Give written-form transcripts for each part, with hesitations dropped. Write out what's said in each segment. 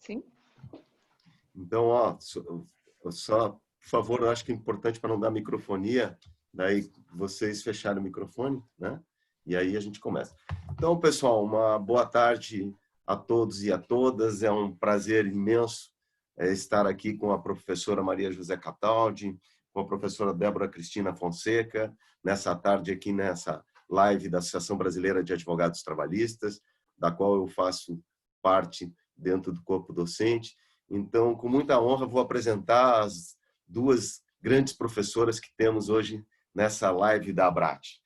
Sim. Então, ó, só, por favor, eu acho que é importante para não dar microfonia, daí vocês fecharem o microfone, né? E aí a gente começa. Então, pessoal, uma boa tarde a todos e a todas. É um prazer imenso estar aqui com a professora Maria José Cataldi, com a professora Débora Cristina Fonseca, nessa tarde aqui nessa live da Associação Brasileira de Advogados Trabalhistas, da qual eu faço parte dentro do corpo docente. Então, com muita honra, vou apresentar as duas grandes professoras que temos hoje nessa live da Abrat.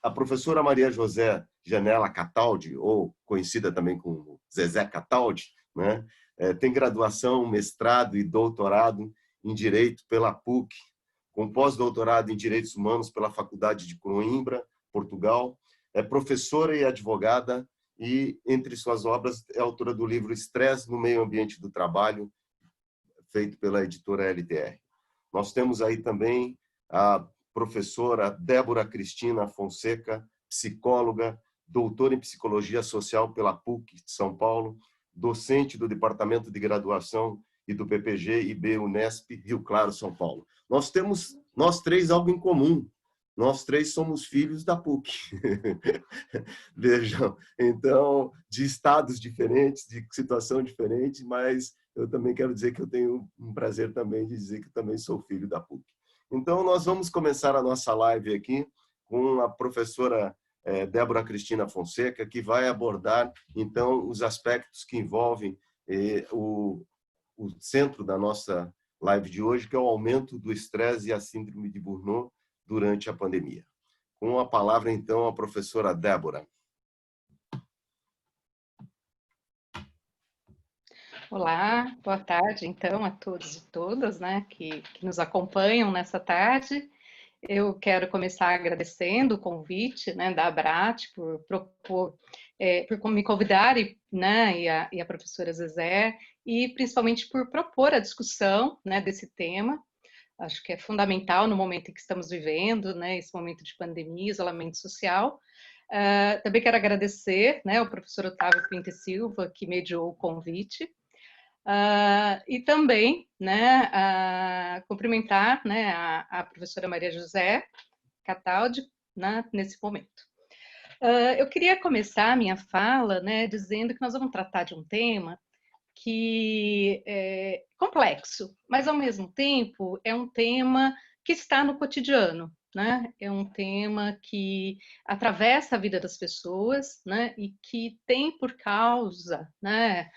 A professora Maria José Janela Cataldi, ou conhecida também como Zezé Cataldi, né? Tem graduação, mestrado e doutorado em Direito pela PUC, com pós-doutorado em Direitos Humanos pela Faculdade de Coimbra, Portugal. É professora e advogada e, entre suas obras, é autora do livro Estresse no Meio Ambiente do Trabalho, feito pela editora LTR. Nós temos aí também a professora Débora Cristina Fonseca, psicóloga, doutora em Psicologia Social pela PUC de São Paulo, docente do Departamento de Graduação e do PPG IB Unesp, Rio Claro, São Paulo. Nós três algo em comum. Nós três somos filhos da PUC. Vejam, então, de estados diferentes, de situação diferente, mas eu também quero dizer que eu tenho um prazer também de dizer que também sou filho da PUC. Então, nós vamos começar a nossa live aqui com a professora Débora Cristina Fonseca, que vai abordar, então, os aspectos que envolvem o centro da nossa live de hoje, que é o aumento do estresse e a síndrome de Burnout durante a pandemia. Com a palavra, então, a professora Débora. Olá, boa tarde, então, a todos e todas, né, que nos acompanham nessa tarde. Eu quero começar agradecendo o convite, né, da Abrat por propor, por me convidar, né, e a professora Zezé, e principalmente por propor a discussão, né, desse tema. Acho que é fundamental no momento em que estamos vivendo, né, esse momento de pandemia, isolamento social. Também quero agradecer, né, ao professor Otávio Pinto e Silva, que mediou o convite. E também, né, cumprimentar, né, a professora Maria José Cataldi, né, nesse momento. Eu queria começar a minha fala, né, dizendo que nós vamos tratar de um tema que é complexo, mas ao mesmo tempo é um tema que está no cotidiano, né? É um tema que atravessa a vida das pessoas, né? E que tem por causa, né?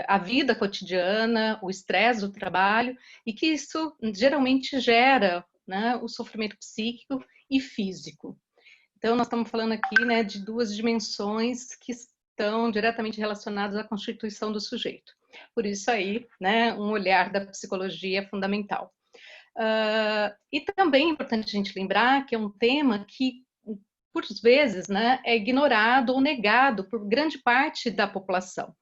A vida cotidiana, o estresse do trabalho, e que isso geralmente gera, né? O sofrimento psíquico e físico. Então, nós estamos falando aqui, né, de duas dimensões que estão diretamente relacionadas à constituição do sujeito. Por isso aí, né, um olhar da psicologia é fundamental. E também é importante a gente lembrar que é um tema que, por vezes, né, é ignorado ou negado por grande parte da população.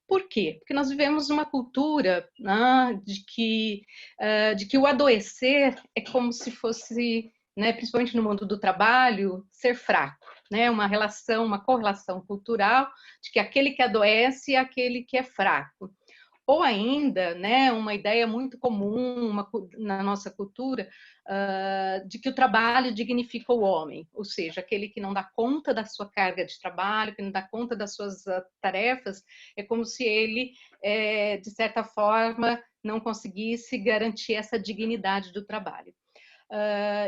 Por quê? Porque nós vivemos uma cultura, né, de que o adoecer é como se fosse, né, principalmente no mundo do trabalho, ser fraco, né, uma relação, uma correlação cultural de que aquele que adoece é aquele que é fraco. Ou ainda, né, uma ideia muito comum na nossa cultura de que o trabalho dignifica o homem, ou seja, aquele que não dá conta da sua carga de trabalho, que não dá conta das suas tarefas, é como se ele, de certa forma, não conseguisse garantir essa dignidade do trabalho.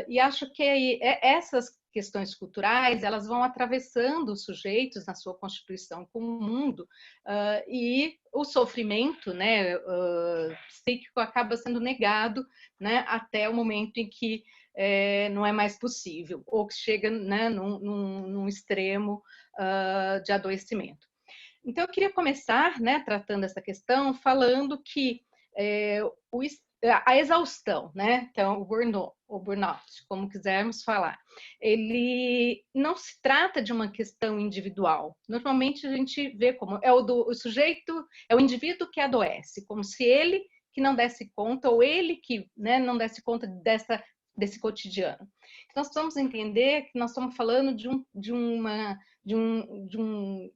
E acho que essas questões culturais, elas vão atravessando os sujeitos na sua constituição com o mundo, e o sofrimento, né, psíquico acaba sendo negado, né, até o momento em que não é mais possível, ou que chega, né, num extremo de adoecimento. Então, eu queria começar, né, tratando essa questão, falando que a exaustão, né? Então, o burnout, como quisermos falar, ele não se trata de uma questão individual. Normalmente a gente vê como o sujeito, é o indivíduo que adoece, como se ele que não desse conta, ou ele que, né, não desse conta desse cotidiano. Então, nós precisamos entender que nós estamos falando de um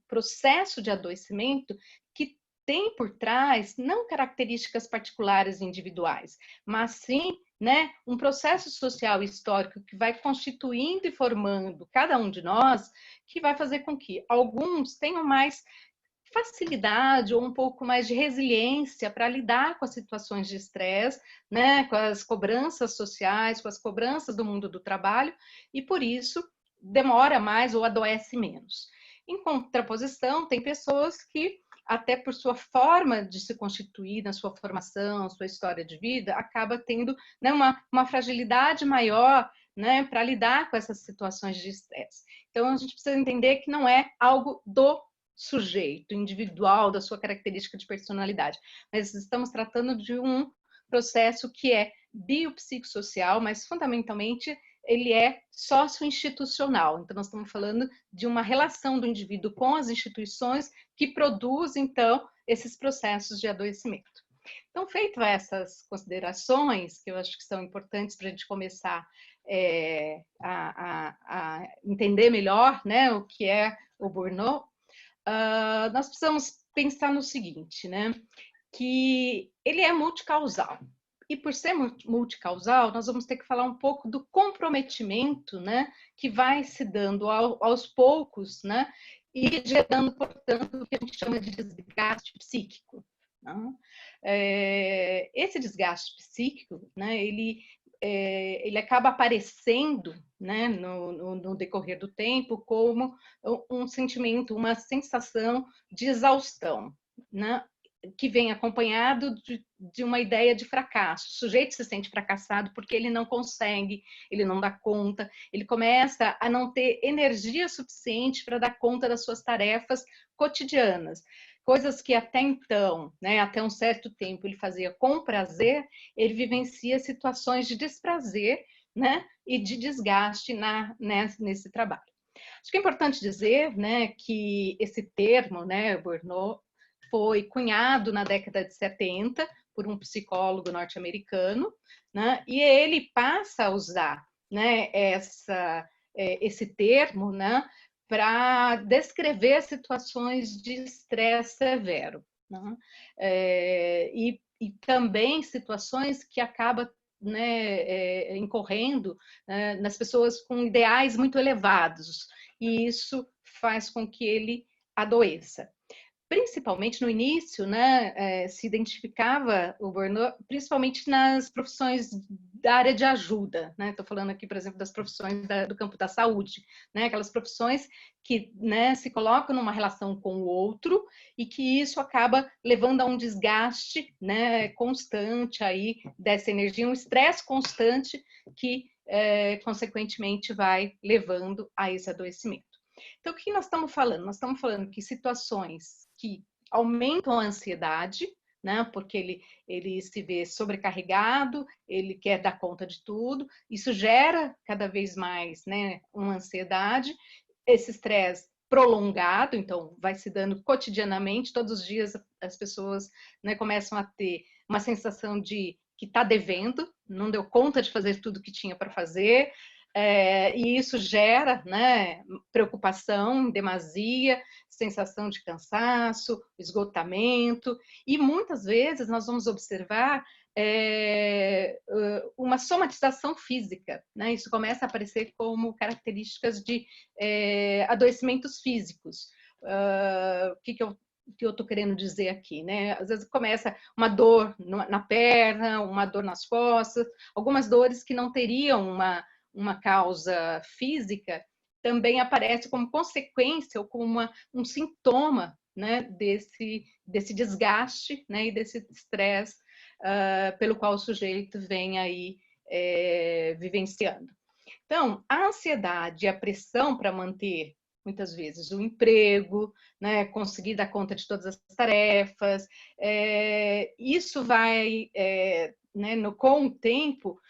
processo de adoecimento que tem por trás não características particulares individuais, mas sim, né, um processo social e histórico que vai constituindo e formando cada um de nós, que vai fazer com que alguns tenham mais facilidade ou um pouco mais de resiliência para lidar com as situações de estresse, né, com as cobranças sociais, com as cobranças do mundo do trabalho, e por isso demora mais ou adoece menos. Em contraposição, tem pessoas que, até por sua forma de se constituir, na sua formação, sua história de vida, acaba tendo, né, uma fragilidade maior, né, para lidar com essas situações de estresse. Então, a gente precisa entender que não é algo do sujeito individual, da sua característica de personalidade, mas estamos tratando de um processo que é biopsicossocial, mas fundamentalmente ele é socioinstitucional. Então, nós estamos falando de uma relação do indivíduo com as instituições que produz, então, esses processos de adoecimento. Então, feito essas considerações, que eu acho que são importantes para a gente começar a entender melhor, né, o que é o burnout, nós precisamos pensar no seguinte, né, que ele é multicausal. E por ser multicausal, nós vamos ter que falar um pouco do comprometimento, né, que vai se dando aos poucos, né, e gerando, portanto, o que a gente chama de desgaste psíquico. Né? Esse desgaste psíquico, né, ele acaba aparecendo, né, no decorrer do tempo como um sentimento, uma sensação de exaustão, né, que vem acompanhado de uma ideia de fracasso. O sujeito se sente fracassado porque ele não consegue, ele não dá conta, ele começa a não ter energia suficiente para dar conta das suas tarefas cotidianas. Coisas que até então, né, até um certo tempo ele fazia com prazer, ele vivencia situações de desprazer, né, e de desgaste nesse trabalho. Acho que é importante dizer, né, que esse termo, né, burnout, foi cunhado na década de 70 por um psicólogo norte-americano, né, e ele passa a usar, né, esse termo, né, para descrever situações de estresse severo, né? E também situações que acabam, né, incorrendo nas pessoas com ideais muito elevados, e isso faz com que ele adoeça. Principalmente no início, né, se identificava o burnout, principalmente nas profissões da área de ajuda, né? Estou falando aqui, por exemplo, das profissões do campo da saúde, né? Aquelas profissões que, né, se colocam numa relação com o outro e que isso acaba levando a um desgaste, né, constante aí dessa energia, um estresse constante que, consequentemente, vai levando a esse adoecimento. Então, o que nós estamos falando? Nós estamos falando que situações que aumentam a ansiedade, né? Porque ele se vê sobrecarregado, ele quer dar conta de tudo, isso gera cada vez mais, né, uma ansiedade, esse estresse prolongado, então vai se dando cotidianamente, todos os dias as pessoas, né, começam a ter uma sensação de que está devendo, não deu conta de fazer tudo que tinha para fazer, e isso gera, né, preocupação, demasia, sensação de cansaço, esgotamento, e muitas vezes nós vamos observar uma somatização física, né? Isso começa a aparecer como características de adoecimentos físicos. O que eu estou querendo dizer aqui, né? Às vezes começa uma dor na perna, uma dor nas costas, algumas dores que não teriam uma causa física, também aparece como consequência ou como um sintoma, né, desse desgaste, né, e desse estresse pelo qual o sujeito vem aí vivenciando. Então, a ansiedade e a pressão para manter, muitas vezes, o emprego, né, conseguir dar conta de todas as tarefas, isso vai, né, com o tempo,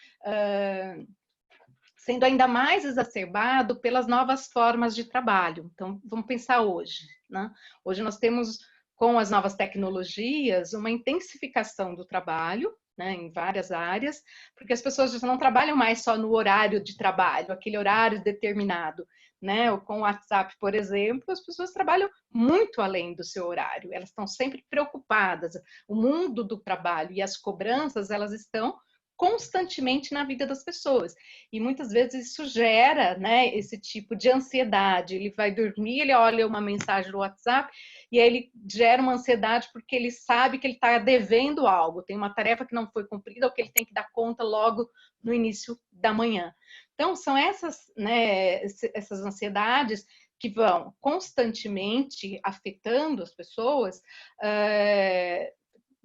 sendo ainda mais exacerbado pelas novas formas de trabalho. Então, vamos pensar hoje, né? Hoje nós temos, com as novas tecnologias, uma intensificação do trabalho, né, em várias áreas, porque as pessoas já não trabalham mais só no horário de trabalho, aquele horário determinado, né, ou com o WhatsApp, por exemplo, as pessoas trabalham muito além do seu horário, elas estão sempre preocupadas. O mundo do trabalho e as cobranças, elas estão constantemente na vida das pessoas. E muitas vezes isso gera, né, esse tipo de ansiedade. Ele vai dormir, ele olha uma mensagem no WhatsApp e aí ele gera uma ansiedade porque ele sabe que ele está devendo algo, tem uma tarefa que não foi cumprida ou que ele tem que dar conta logo no início da manhã. Então, são essas, né, essas ansiedades que vão constantemente afetando as pessoas,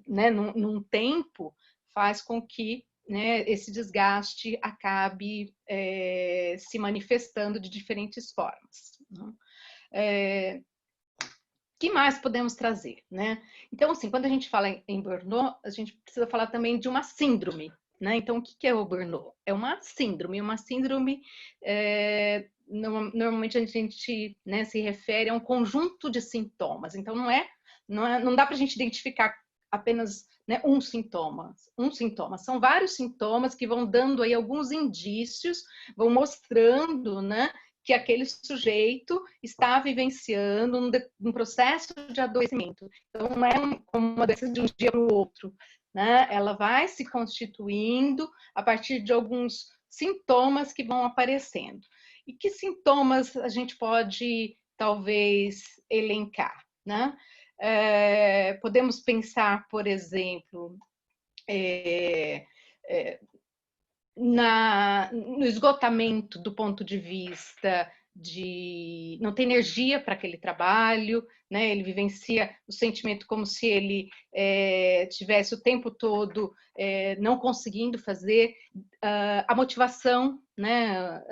né, num tempo, faz com que, né, esse desgaste acabe se manifestando de diferentes formas. Né? Que mais podemos trazer, né? Então, assim, quando a gente fala em burnout, a gente precisa falar também de uma síndrome, né? Então, o que é o burnout? É uma síndrome. Normalmente a gente, né, se refere a um conjunto de sintomas. Então, não dá para a gente identificar apenas, né, um sintoma. São vários sintomas que vão dando aí alguns indícios, vão mostrando, né, que aquele sujeito está vivenciando um processo de adoecimento. Então, não é uma doença de um dia para o outro, né? Ela vai se constituindo a partir de alguns sintomas que vão aparecendo. E que sintomas a gente pode, talvez, elencar, né? Podemos pensar, por exemplo, no esgotamento do ponto de vista de não ter energia para aquele trabalho, né? Ele vivencia o sentimento como se ele tivesse o tempo todo não conseguindo fazer. A motivação, né?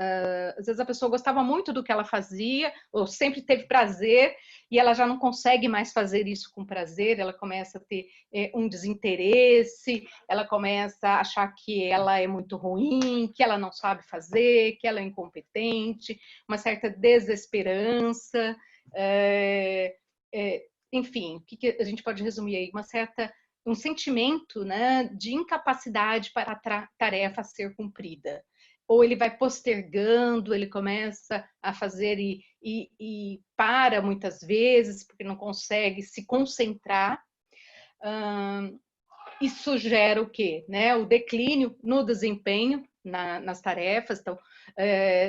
Às vezes a pessoa gostava muito do que ela fazia, ou sempre teve prazer, e ela já não consegue mais fazer isso com prazer, ela começa a ter um desinteresse, ela começa a achar que ela é muito ruim, que ela não sabe fazer, que ela é incompetente, uma certa desesperança, enfim, o que a gente pode resumir aí? Um sentimento, né, de incapacidade para a tarefa ser cumprida. Ou ele vai postergando, ele começa a fazer e para muitas vezes, porque não consegue se concentrar. Isso gera o quê? Né? O declínio no desempenho nas tarefas, então,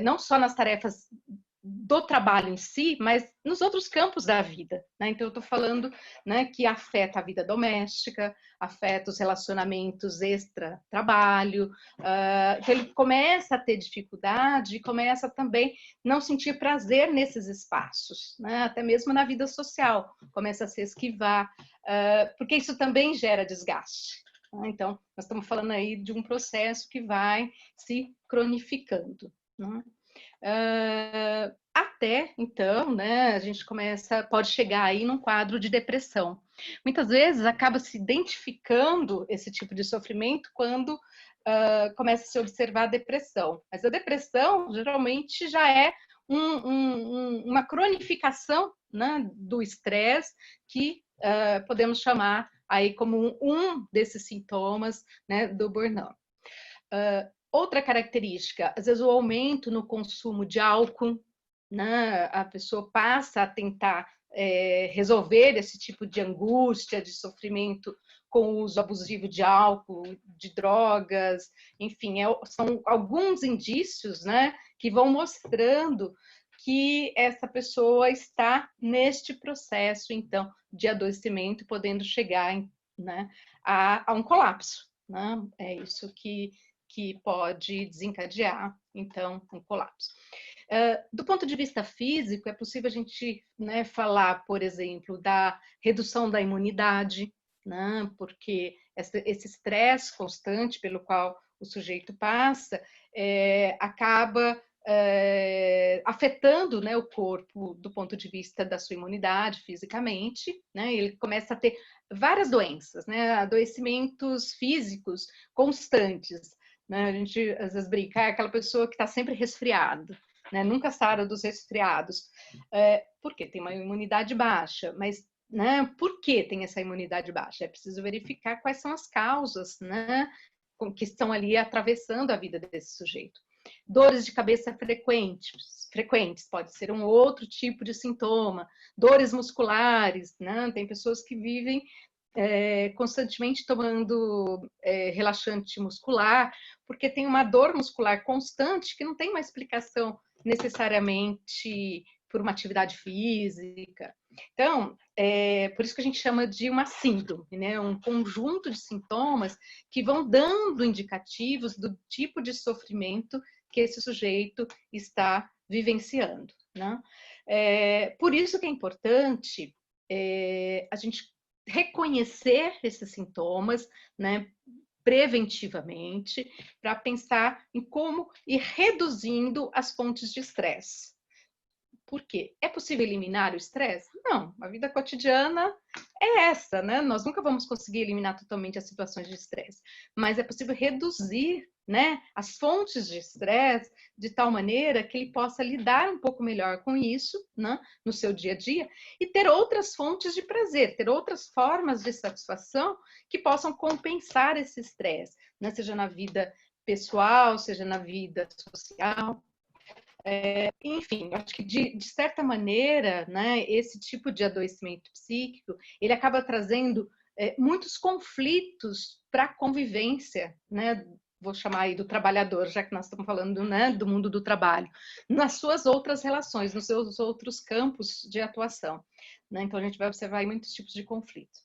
não só nas tarefas do trabalho em si, mas nos outros campos da vida. Né? Então, eu estou falando, né, que afeta a vida doméstica, afeta os relacionamentos extra-trabalho, então ele começa a ter dificuldade e começa também não sentir prazer nesses espaços, né? Até mesmo na vida social, começa a se esquivar, porque isso também gera desgaste. Né? Então, nós estamos falando aí de um processo que vai se cronificando. Né? Até então, né, a gente pode chegar aí num quadro de depressão. Muitas vezes acaba se identificando esse tipo de sofrimento quando começa a se observar a depressão. Mas a depressão geralmente já é uma cronificação, né, do estresse que podemos chamar aí como um desses sintomas, né, do burnout. Outra característica, às vezes o aumento no consumo de álcool, né? A pessoa passa a tentar resolver esse tipo de angústia, de sofrimento com o uso abusivo de álcool, de drogas, enfim, são alguns indícios, né, que vão mostrando que essa pessoa está neste processo, então, de adoecimento, podendo chegar, né, a um colapso. Né? É isso que pode desencadear, então, um colapso. Do ponto de vista físico, é possível a gente, né, falar, por exemplo, da redução da imunidade, né, porque esse estresse constante pelo qual o sujeito passa acaba afetando, né, o corpo do ponto de vista da sua imunidade fisicamente, né, ele começa a ter várias doenças, né, adoecimentos físicos constantes. Né? A gente às vezes brinca, é aquela pessoa que está sempre resfriada, né? Nunca sara dos resfriados, porque tem uma imunidade baixa, mas, né, por que tem essa imunidade baixa? É preciso verificar quais são as causas, né, que estão ali atravessando a vida desse sujeito. Dores de cabeça frequentes, pode ser um outro tipo de sintoma. Dores musculares, né? Tem pessoas que vivem constantemente tomando relaxante muscular, porque tem uma dor muscular constante que não tem uma explicação necessariamente por uma atividade física. Então, por isso que a gente chama de uma síndrome, né? Um conjunto de sintomas que vão dando indicativos do tipo de sofrimento que esse sujeito está vivenciando, né? Por isso que é importante a gente reconhecer esses sintomas, né, preventivamente, para pensar em como ir reduzindo as fontes de estresse. Por quê? É possível eliminar o estresse? Não, a vida cotidiana é essa, né? Nós nunca vamos conseguir eliminar totalmente as situações de estresse, mas é possível reduzir, né, as fontes de estresse de tal maneira que ele possa lidar um pouco melhor com isso, né, no seu dia a dia e ter outras fontes de prazer, ter outras formas de satisfação que possam compensar esse estresse, né, seja na vida pessoal, seja na vida social. Enfim, acho que de certa maneira, né, esse tipo de adoecimento psíquico, ele acaba trazendo muitos conflitos para a convivência, né, vou chamar aí do trabalhador, já que nós estamos falando, né, do mundo do trabalho, nas suas outras relações, nos seus outros campos de atuação, né? Então a gente vai observar aí muitos tipos de conflitos.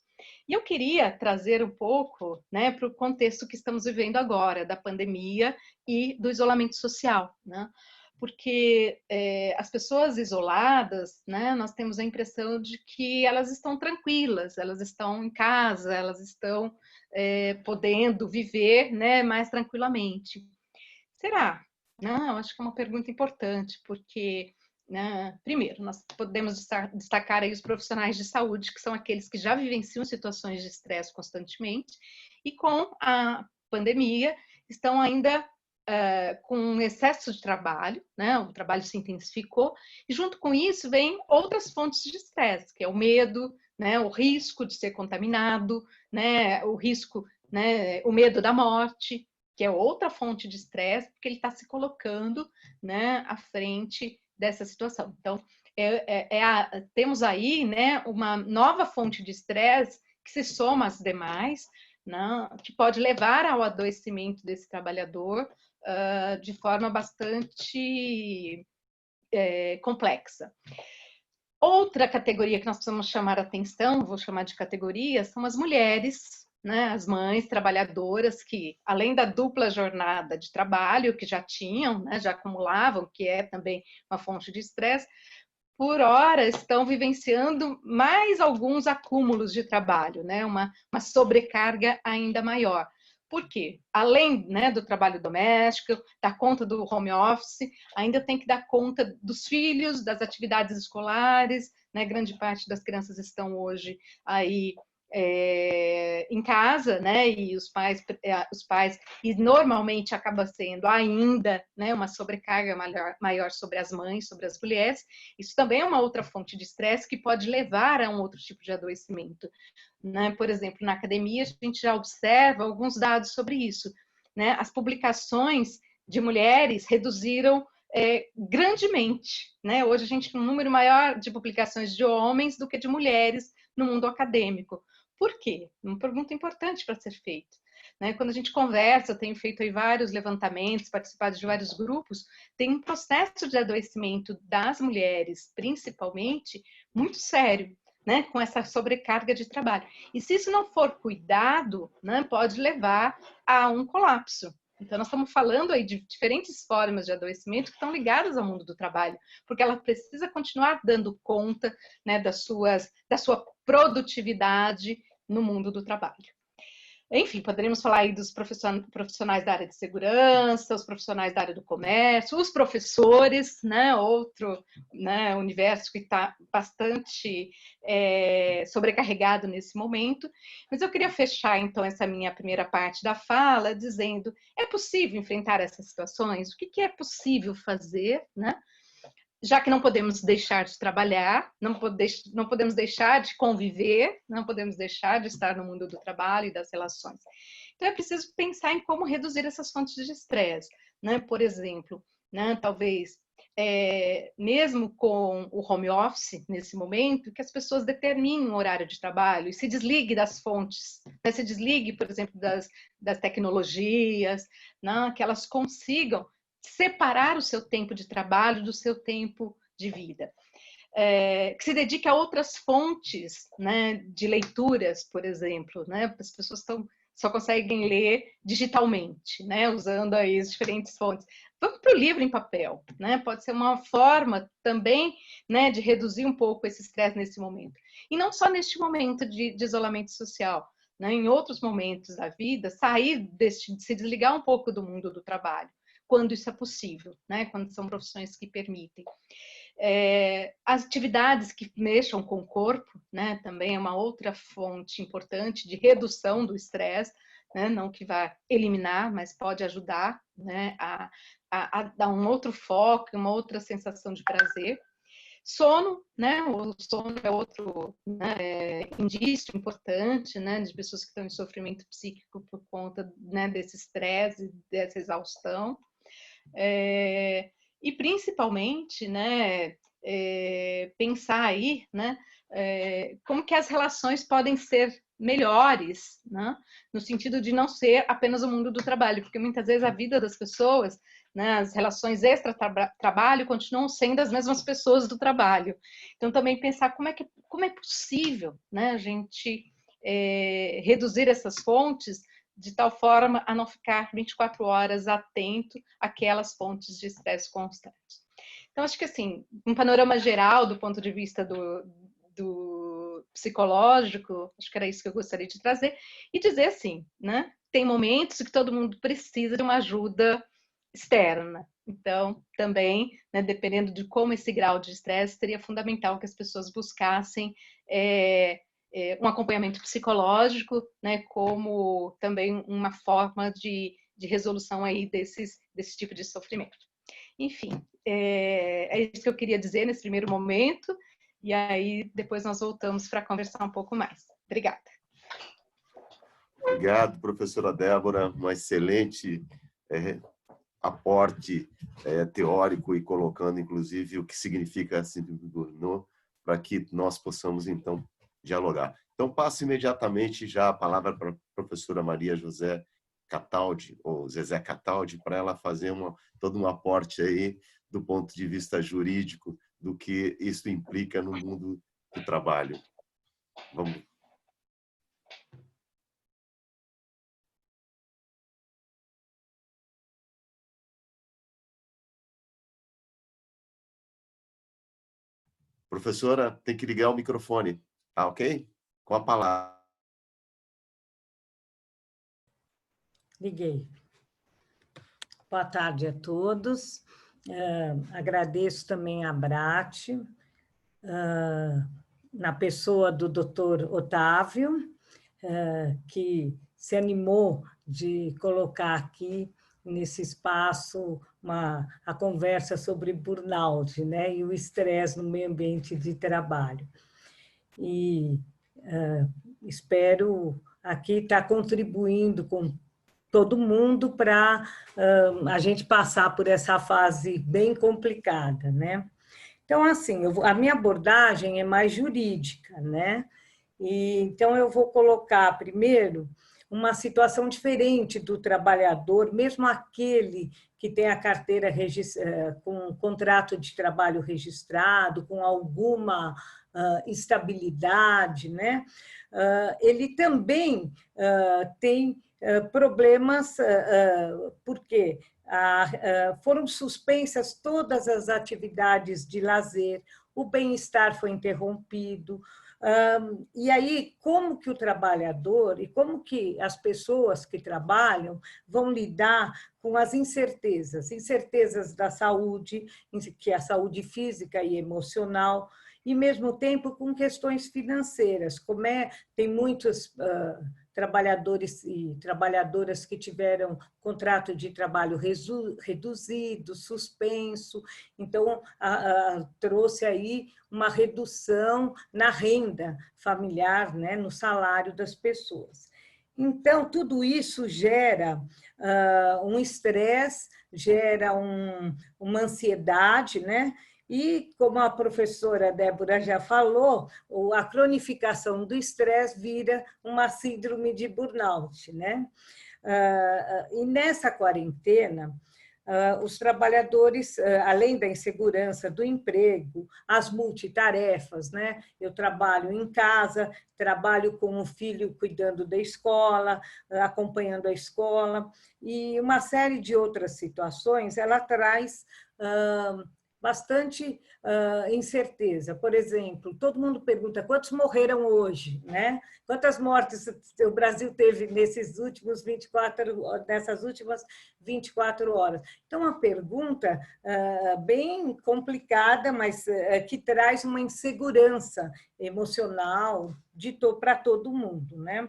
E eu queria trazer um pouco, né, para o contexto que estamos vivendo agora, da pandemia e do isolamento social, né? Porque as pessoas isoladas, né, nós temos a impressão de que elas estão tranquilas, elas estão em casa, elas estão podendo viver, né, mais tranquilamente. Será? Não, eu acho que é uma pergunta importante, porque, né, primeiro, nós podemos destacar aí os profissionais de saúde, que são aqueles que já vivenciam situações de estresse constantemente, e com a pandemia estão ainda com um excesso de trabalho, né? O trabalho se intensificou, e junto com isso vem outras fontes de estresse, que é o medo, né? O risco de ser contaminado, né? O risco, né? O medo da morte, que é outra fonte de estresse, porque ele está se colocando, né, à frente dessa situação. Então, temos aí, né, uma nova fonte de estresse que se soma às demais, né, que pode levar ao adoecimento desse trabalhador de forma bastante complexa. Outra categoria que nós precisamos chamar a atenção, vou chamar de categoria, são as mulheres, né, as mães trabalhadoras que, além da dupla jornada de trabalho que já tinham, né, já acumulavam, que é também uma fonte de estresse, por hora estão vivenciando mais alguns acúmulos de trabalho, né, uma sobrecarga ainda maior. Por quê? Além, né, do trabalho doméstico, da conta do home office, ainda tem que dar conta dos filhos, das atividades escolares, né? Grande parte das crianças estão hoje aí em casa, né? E os pais, e normalmente acaba sendo ainda, né, uma sobrecarga maior sobre as mães, sobre as mulheres. Isso também é uma outra fonte de estresse que pode levar a um outro tipo de adoecimento, né? Por exemplo, na academia a gente já observa alguns dados sobre isso, né? As publicações de mulheres reduziram grandemente, né? Hoje a gente tem um número maior de publicações de homens do que de mulheres no mundo acadêmico. Por quê? Uma pergunta importante para ser feita. Né? Quando a gente conversa, eu tenho feito aí vários levantamentos, participado de vários grupos, tem um processo de adoecimento das mulheres, principalmente, muito sério, né? Com essa sobrecarga de trabalho. E se isso não for cuidado, né, pode levar a um colapso. Então, nós estamos falando aí de diferentes formas de adoecimento que estão ligadas ao mundo do trabalho, porque ela precisa continuar dando conta, né, da sua produtividade no mundo do trabalho. Enfim, poderíamos falar aí dos profissionais da área de segurança, os profissionais da área do comércio, os professores, né, outro, né, universo que está bastante sobrecarregado nesse momento. Mas eu queria fechar, então, essa minha primeira parte da fala dizendo, é possível enfrentar essas situações? O que é possível fazer, né, já que não podemos deixar de trabalhar, não podemos deixar de conviver, não podemos deixar de estar no mundo do trabalho e das relações. Então, é preciso pensar em como reduzir essas fontes de estresse, né? Por exemplo, né, talvez, mesmo com o home office, nesse momento, que as pessoas determinem um horário de trabalho e se desligue das fontes, né? Se desligue, por exemplo, das tecnologias, né? Que elas consigam separar o seu tempo de trabalho do seu tempo de vida. Que se dedique a outras fontes, né, de leituras, por exemplo, né? As pessoas só conseguem ler digitalmente, né, usando aí as diferentes fontes. Vamos para o livro em papel, né? Pode ser uma forma também, né, de reduzir um pouco esse estresse nesse momento. E não só neste momento de isolamento social, né? Em outros momentos da vida, se desligar um pouco do mundo do trabalho, quando isso é possível, né? Quando são profissões que permitem. As atividades que mexam com o corpo, né, também é uma outra fonte importante de redução do estresse, né, não que vá eliminar, mas pode ajudar, né, a dar um outro foco, uma outra sensação de prazer. Sono, né, o sono é outro, né, indício importante, né, de pessoas que estão em sofrimento psíquico por conta, né, desse estresse, dessa exaustão. E principalmente, né, pensar aí, né, como que as relações podem ser melhores, né, no sentido de não ser apenas o mundo do trabalho, porque muitas vezes a vida das pessoas, né, as relações extra-trabalho continuam sendo as mesmas pessoas do trabalho. Então, também pensar como é possível, né, a gente reduzir essas fontes de tal forma a não ficar 24 horas atento àquelas fontes de estresse constantes. Então, acho que, assim, um panorama geral do ponto de vista do psicológico, acho que era isso que eu gostaria de trazer, e dizer assim, né? Tem momentos que todo mundo precisa de uma ajuda externa. Então, também, né, dependendo de como esse grau de estresse, seria fundamental que as pessoas buscassem um acompanhamento psicológico, né, como também uma forma de resolução aí desse tipo de sofrimento. Enfim, é isso que eu queria dizer nesse primeiro momento, e aí depois nós voltamos para conversar um pouco mais. Obrigada. Obrigado, professora Débora, um excelente aporte teórico e colocando, inclusive, o que significa a síndrome do Burnout, para que nós possamos, então, dialogar. Então, passo imediatamente já a palavra para a professora Maria José Cataldi, ou Zezé Cataldi, para ela fazer todo um aporte aí do ponto de vista jurídico do que isso implica no mundo do trabalho. Vamos. Professora, tem que ligar o microfone, tá ok? Com a palavra. Liguei. Boa tarde a todos. Agradeço também a Abrat, na pessoa do Dr. Otávio, que se animou de colocar aqui nesse espaço a conversa sobre burnout, né, e o estresse no meio ambiente de trabalho. E espero aqui estar contribuindo com todo mundo para a gente passar por essa fase bem complicada, né? Então, assim, a minha abordagem é mais jurídica, né? Então, eu vou colocar primeiro uma situação diferente do trabalhador, mesmo aquele que tem a carteira com um contrato de trabalho registrado, com alguma instabilidade, né? Ele também tem problemas, porque foram suspensas todas as atividades de lazer, o bem-estar foi interrompido. E aí, como que o trabalhador e como que as pessoas que trabalham vão lidar com as incertezas da saúde, que é a saúde física e emocional, e, ao mesmo tempo, com questões financeiras, tem muitos trabalhadores e trabalhadoras que tiveram contrato de trabalho reduzido, suspenso. Então, trouxe aí uma redução na renda familiar, né, no salário das pessoas. Então, tudo isso gera um estresse, gera uma ansiedade, né? E, como a professora Débora já falou, a cronificação do estresse vira uma síndrome de burnout, né? E nessa quarentena, os trabalhadores, além da insegurança do emprego, as multitarefas, né? Eu trabalho em casa, trabalho com o filho cuidando da escola, acompanhando a escola, e uma série de outras situações, ela traz bastante incerteza. Por exemplo, todo mundo pergunta quantos morreram hoje, né? Quantas mortes o Brasil teve nessas últimas 24 horas? Então, uma pergunta bem complicada, mas que traz uma insegurança emocional para todo mundo, né?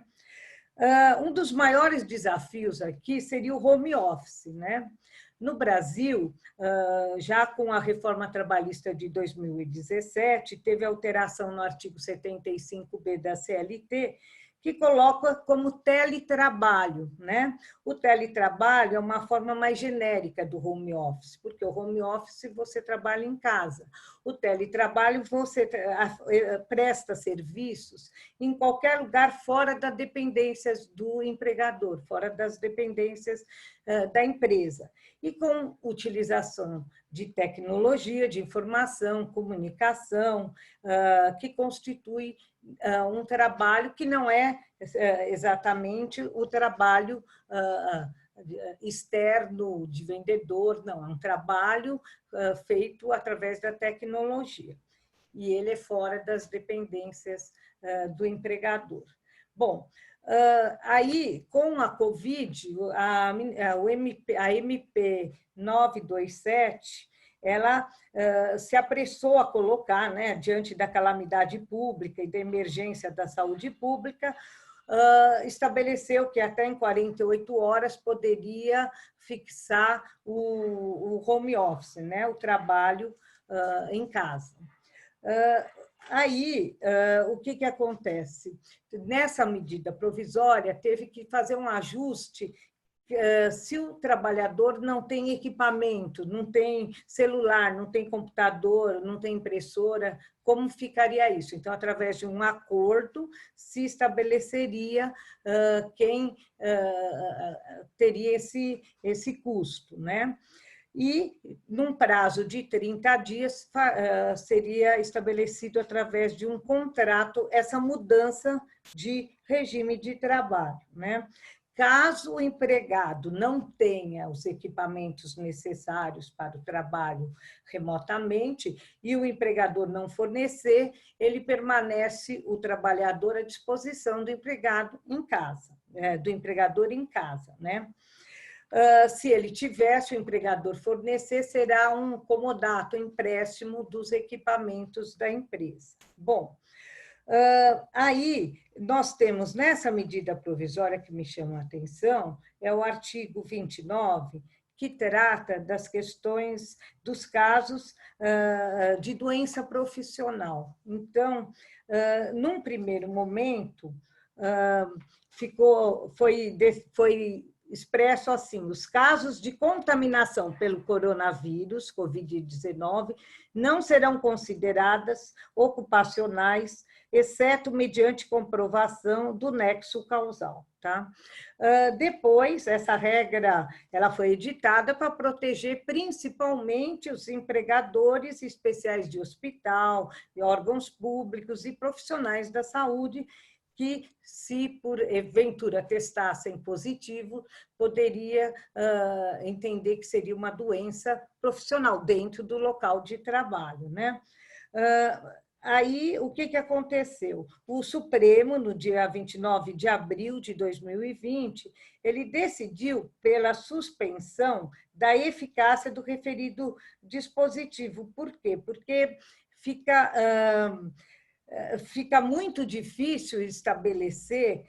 Um dos maiores desafios aqui seria o home office, né? No Brasil, já com a reforma trabalhista de 2017, teve alteração no artigo 75B da CLT, que coloca como teletrabalho, né? O teletrabalho é uma forma mais genérica do home office, porque o home office você trabalha em casa. O teletrabalho você presta serviços em qualquer lugar fora das dependências do empregador, fora das dependências da empresa. E com utilização de tecnologia, de informação, comunicação, que constitui um trabalho que não é exatamente o trabalho externo de vendedor, não, é um trabalho feito através da tecnologia. E ele é fora das dependências do empregador. Bom, aí, com a Covid, a MP 927, ela se apressou a colocar, né, diante da calamidade pública e da emergência da saúde pública, estabeleceu que até em 48 horas poderia fixar o home office, né, o trabalho em casa. Aí, o que acontece? Nessa medida provisória, teve que fazer um ajuste. Se o trabalhador não tem equipamento, não tem celular, não tem computador, não tem impressora, como ficaria isso? Então, através de um acordo, se estabeleceria quem teria esse custo, né? E, num prazo de 30 dias, seria estabelecido, através de um contrato, essa mudança de regime de trabalho, né? Caso o empregado não tenha os equipamentos necessários para o trabalho remotamente e o empregador não fornecer, ele permanece, o trabalhador, à disposição do empregado em casa, do empregador em casa, né? Se ele tivesse, o empregador fornecer, será um comodato, um empréstimo dos equipamentos da empresa. Bom, aí nós temos, nessa medida provisória que me chama a atenção, é o artigo 29, que trata das questões, dos casos de doença profissional. Então, num primeiro momento, foi expresso assim: os casos de contaminação pelo coronavírus, Covid-19, não serão consideradas ocupacionais, exceto mediante comprovação do nexo causal. Tá? Depois, essa regra ela foi editada para proteger principalmente os empregadores especiais de hospital, de órgãos públicos e profissionais da saúde, que, se porventura testassem positivo, poderia entender que seria uma doença profissional dentro do local de trabalho, né? Aí, o que aconteceu? O Supremo, no dia 29 de abril de 2020, ele decidiu pela suspensão da eficácia do referido dispositivo. Por quê? Porque fica fica muito difícil estabelecer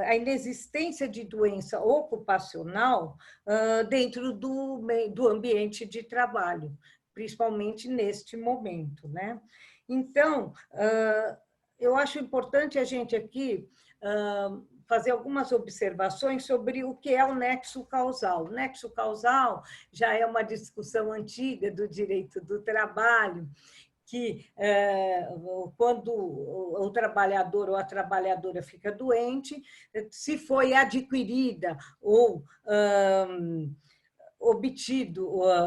a inexistência de doença ocupacional dentro do ambiente de trabalho, principalmente neste momento, né? Então, eu acho importante a gente aqui fazer algumas observações sobre o que é o nexo causal. O nexo causal já é uma discussão antiga do direito do trabalho, que quando o trabalhador ou a trabalhadora fica doente, se foi adquirida ou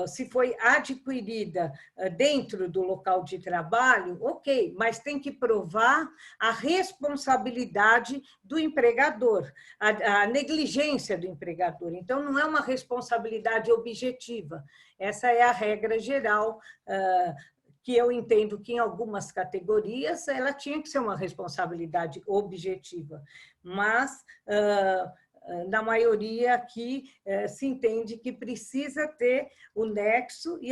se foi adquirida dentro do local de trabalho, ok, mas tem que provar a responsabilidade do empregador, a negligência do empregador. Então, não é uma responsabilidade objetiva. Essa é a regra geral, que eu entendo que, em algumas categorias, ela tinha que ser uma responsabilidade objetiva, mas na maioria aqui se entende que precisa ter o nexo e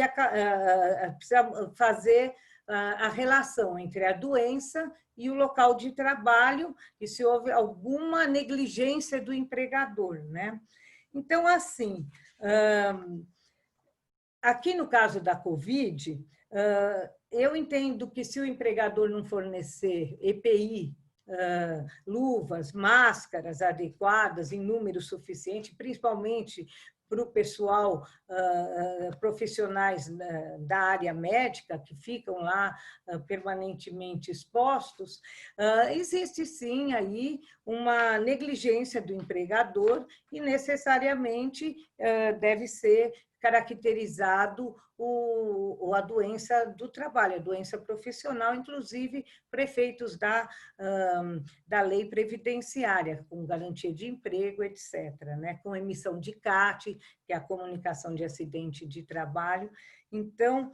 precisa fazer a relação entre a doença e o local de trabalho, e se houve alguma negligência do empregador, né? Então, assim, aqui no caso da Covid, eu entendo que se o empregador não fornecer EPI, luvas, máscaras adequadas em número suficiente, principalmente para o pessoal, profissionais da área médica, que ficam lá permanentemente expostos, existe sim aí uma negligência do empregador e necessariamente deve ser caracterizado a doença do trabalho, a doença profissional, inclusive prefeitos da lei previdenciária, com garantia de emprego, etc., né? Com emissão de CAT, que é a comunicação de acidente de trabalho. Então,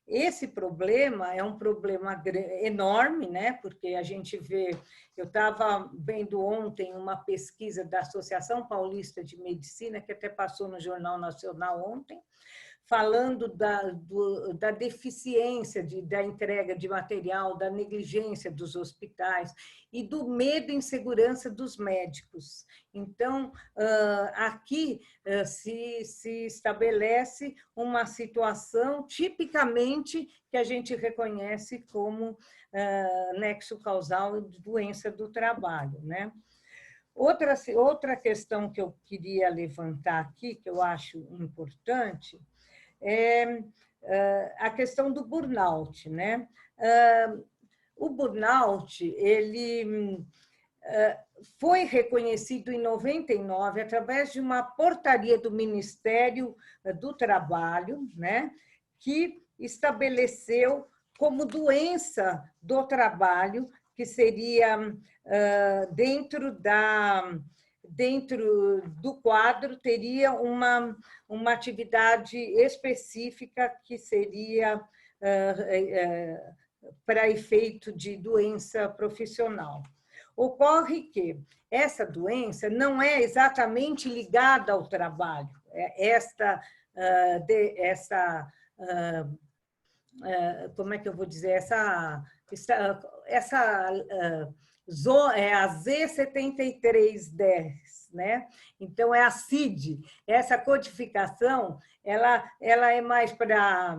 esse problema é um problema enorme, né? Porque a gente vê, eu estava vendo ontem uma pesquisa da Associação Paulista de Medicina, que até passou no Jornal Nacional ontem, falando da deficiência da entrega de material, da negligência dos hospitais e do medo e insegurança dos médicos. Então, aqui se estabelece uma situação tipicamente que a gente reconhece como nexo causal de doença do trabalho, né? Outra questão que eu queria levantar aqui, que eu acho importante, é a questão do burnout, né? O burnout, ele foi reconhecido em 99 através de uma portaria do Ministério do Trabalho, né? Que estabeleceu como doença do trabalho, que seria dentro do quadro, teria uma atividade específica que seria para efeito de doença profissional. Ocorre que essa doença não é exatamente ligada ao trabalho. Como é que eu vou dizer? É a Z7310, né? Então, é a CID. Essa codificação, ela é mais para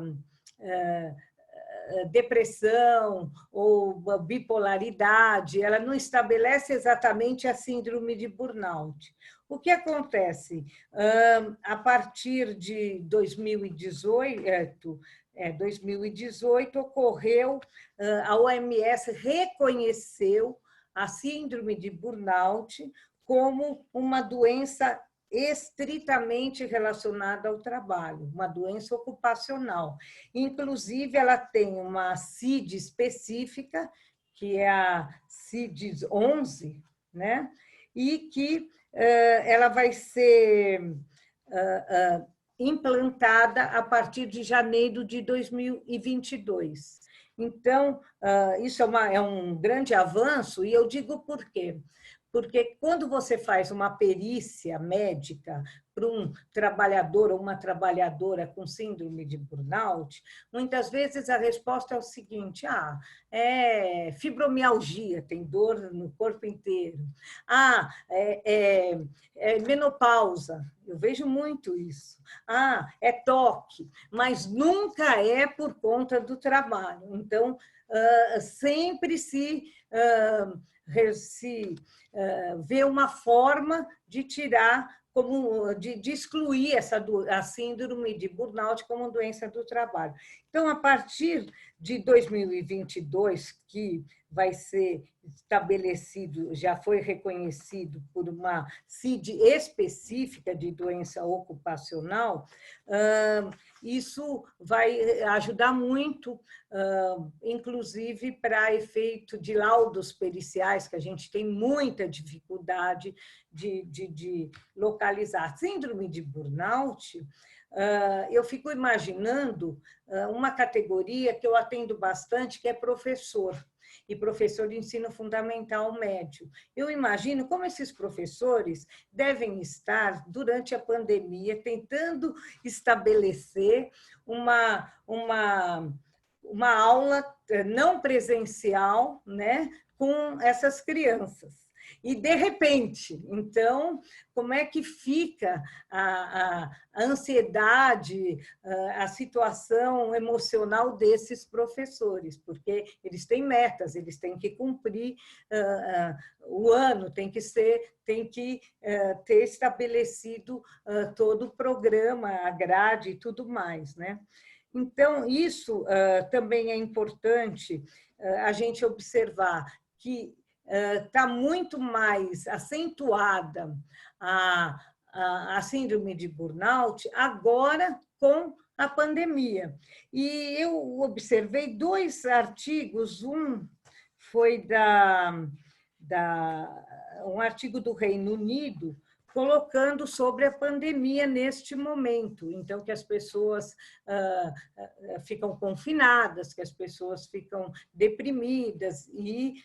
depressão ou bipolaridade, ela não estabelece exatamente a síndrome de burnout. O que acontece? A partir de 2018, ocorreu, a OMS reconheceu a síndrome de burnout como uma doença estritamente relacionada ao trabalho, uma doença ocupacional. Inclusive, ela tem uma CID específica, que é a CID-11, né? E que ela vai ser implantada a partir de janeiro de 2022. Então, isso é um grande avanço, e eu digo por quê? porque quando você faz uma perícia médica para um trabalhador ou uma trabalhadora com síndrome de burnout, muitas vezes a resposta é o seguinte: é fibromialgia, tem dor no corpo inteiro. É menopausa, eu vejo muito isso. É toque, mas nunca é por conta do trabalho. Então, sempre se vê uma forma de tirar, de excluir a síndrome de burnout como doença do trabalho. Então, a partir de 2022, que vai ser estabelecido, já foi reconhecido por uma CID específica de doença ocupacional, isso vai ajudar muito, inclusive para efeito de laudos periciais, que a gente tem muita dificuldade de localizar. Síndrome de burnout, eu fico imaginando uma categoria que eu atendo bastante, que é professor, e professor de ensino fundamental médio. Eu imagino como esses professores devem estar, durante a pandemia, tentando estabelecer uma aula não presencial, né, com essas crianças. E, de repente, então, como é que fica a ansiedade, a situação emocional desses professores? Porque eles têm metas, eles têm que cumprir o ano, tem que ter estabelecido todo o programa, a grade e tudo mais, né? Então, isso também é importante a gente observar que está muito mais acentuada a síndrome de burnout agora com a pandemia. E eu observei 2 artigos, um foi um artigo do Reino Unido, colocando sobre a pandemia neste momento, então que as pessoas ficam confinadas, que as pessoas ficam deprimidas e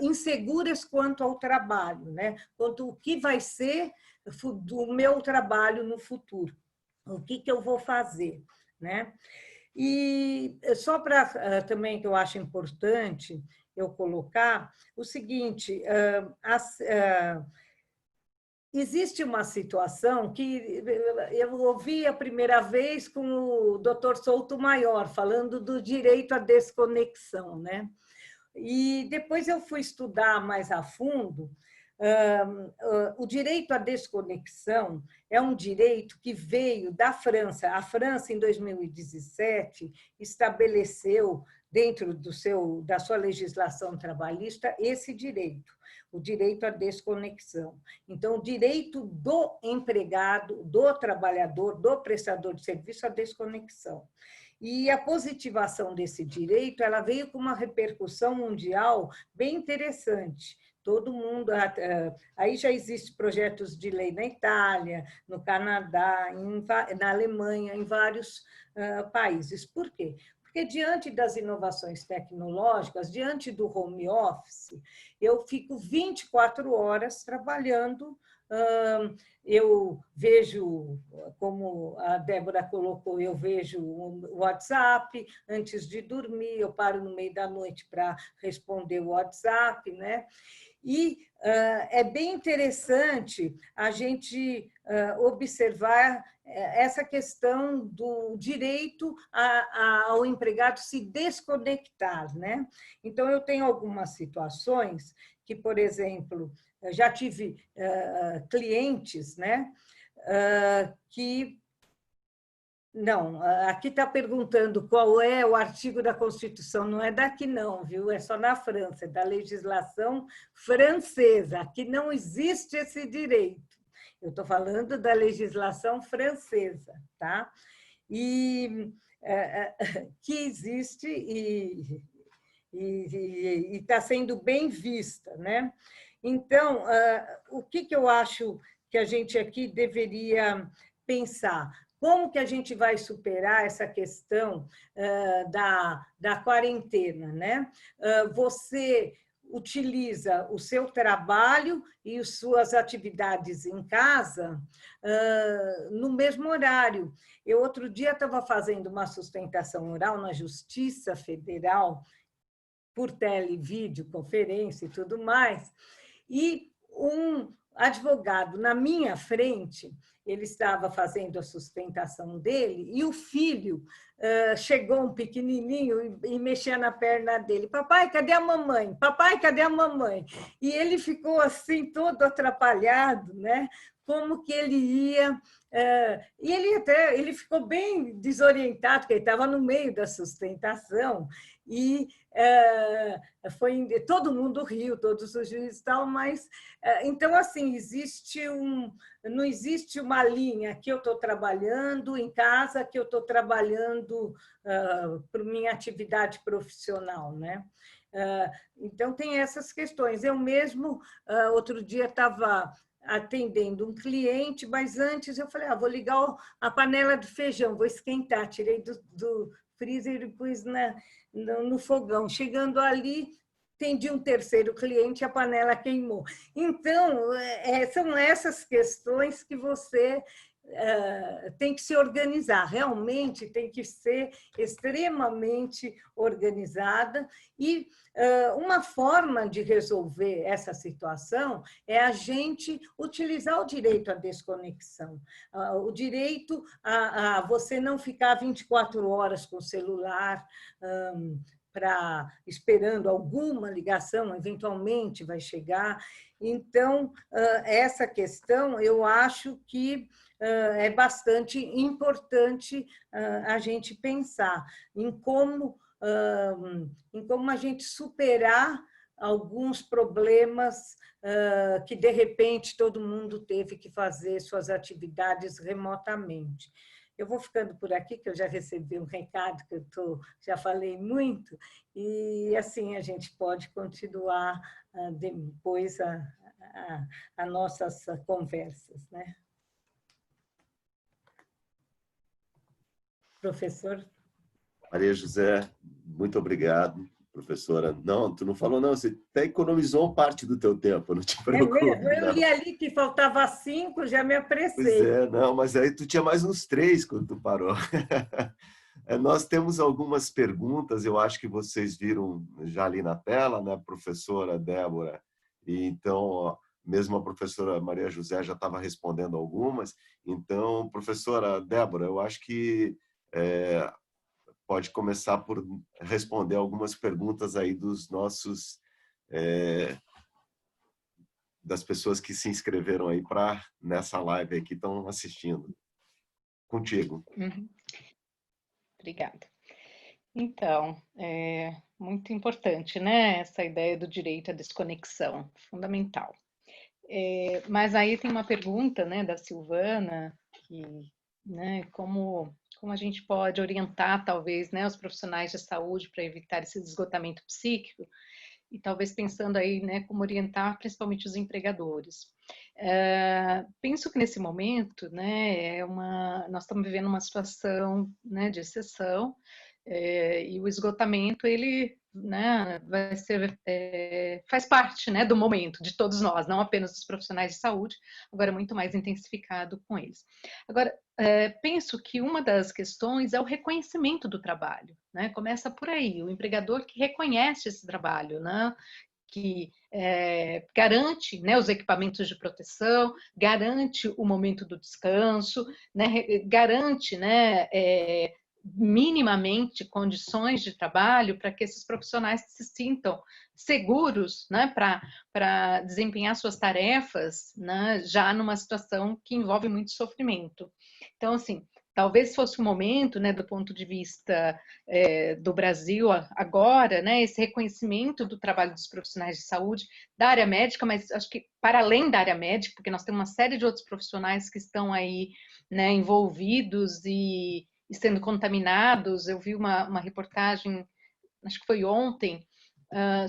inseguras quanto ao trabalho, né? Quanto o que vai ser do meu trabalho no futuro, o que eu vou fazer, né? E só para também que eu acho importante eu colocar o seguinte: existe uma situação que eu ouvi a primeira vez com o Dr. Souto-Maior, falando do direito à desconexão, né? E depois eu fui estudar mais a fundo. O direito à desconexão é um direito que veio da França. A França, em 2017, estabeleceu, dentro da sua legislação trabalhista, esse direito, o direito à desconexão. Então, o direito do empregado, do trabalhador, do prestador de serviço à desconexão. E a positivação desse direito, ela veio com uma repercussão mundial bem interessante. Todo mundo, aí já existem projetos de lei na Itália, no Canadá, na Alemanha, em vários países. Por quê? Porque diante das inovações tecnológicas, diante do home office, eu fico 24 horas trabalhando. Eu vejo, como a Débora colocou, eu vejo o WhatsApp antes de dormir, eu paro no meio da noite para responder o WhatsApp, né? E é bem interessante a gente observar essa questão do direito ao empregado se desconectar, né? Então, eu tenho algumas situações que, por exemplo, já tive clientes, né, que... Não, aqui está perguntando qual é o artigo da Constituição. Não é daqui não, viu? É só na França, é da legislação francesa. Aqui não existe esse direito. Eu estou falando da legislação francesa, tá? E que existe e está sendo bem vista, né? Então, o que eu acho que a gente aqui deveria pensar? Como que a gente vai superar essa questão da quarentena, né? utiliza o seu trabalho e as suas atividades em casa no mesmo horário. Eu, outro dia, estava fazendo uma sustentação oral na Justiça Federal, por televídeo, conferência e tudo mais, e um advogado na minha frente, ele estava fazendo a sustentação dele, e o filho chegou um pequenininho e mexia na perna dele. Papai, cadê a mamãe? Papai, cadê a mamãe? E ele ficou assim, todo atrapalhado, né? Como que ele ia... E ele ficou bem desorientado, porque ele estava no meio da sustentação, e todo mundo riu, todos os juízes e tal, mas então assim não existe uma linha que eu estou trabalhando em casa, que eu estou trabalhando para minha atividade profissional, né? Então tem essas questões. Eu mesmo outro dia estava atendendo um cliente, mas antes eu falei, vou ligar a panela de feijão, vou esquentar, tirei do freezer e pus no fogão. Chegando ali, atendi um terceiro cliente, a panela queimou. Então, são essas questões que você tem que se organizar, realmente tem que ser extremamente organizada. E uma forma de resolver essa situação é a gente utilizar o direito à desconexão, o direito a você não ficar 24 horas com o celular, esperando alguma ligação, eventualmente vai chegar. Então, essa questão, eu acho que é bastante importante a gente pensar em como a gente superar alguns problemas que, de repente, todo mundo teve que fazer suas atividades remotamente. Eu vou ficando por aqui, que eu já recebi um recado, que já falei muito, e assim a gente pode continuar depois as nossas conversas, né? Professor? Maria José, muito obrigado, professora. Não, tu não falou não, você até economizou parte do teu tempo, não te preocupe. É mesmo? Eu li ali que faltava 5, já me apressei. Pois é, não, mas aí tu tinha mais uns 3 quando tu parou. Nós temos algumas perguntas, eu acho que vocês viram já ali na tela, né, professora Débora? E então, mesmo a professora Maria José já estava respondendo algumas. Então, professora Débora, eu acho que pode começar por responder algumas perguntas aí dos nossos das pessoas que se inscreveram aí nessa live aí que estão assistindo. Contigo. Uhum. Obrigada. Então, é muito importante, né, essa ideia do direito à desconexão, fundamental. Mas aí tem uma pergunta, né, da Silvana, que, né, como a gente pode orientar, talvez, né, os profissionais de saúde para evitar esse esgotamento psíquico, e talvez pensando aí, né, como orientar principalmente os empregadores. Penso que nesse momento, né, nós estamos vivendo uma situação, né, de exceção, e o esgotamento, ele, né, vai ser, faz parte, né, do momento de todos nós, não apenas dos profissionais de saúde, agora muito mais intensificado com eles. Agora, penso que uma das questões é o reconhecimento do trabalho, né? Começa por aí, o empregador que reconhece esse trabalho, né? Que garante, né, os equipamentos de proteção, garante o momento do descanso, né, garante, né, minimamente condições de trabalho para que esses profissionais se sintam seguros, né, para desempenhar suas tarefas, né, já numa situação que envolve muito sofrimento. Então, assim, talvez fosse o momento, né, do ponto de vista do Brasil agora, né, esse reconhecimento do trabalho dos profissionais de saúde, da área médica, mas acho que para além da área médica, porque nós temos uma série de outros profissionais que estão aí, né, envolvidos e sendo contaminados. Eu vi uma reportagem, acho que foi ontem,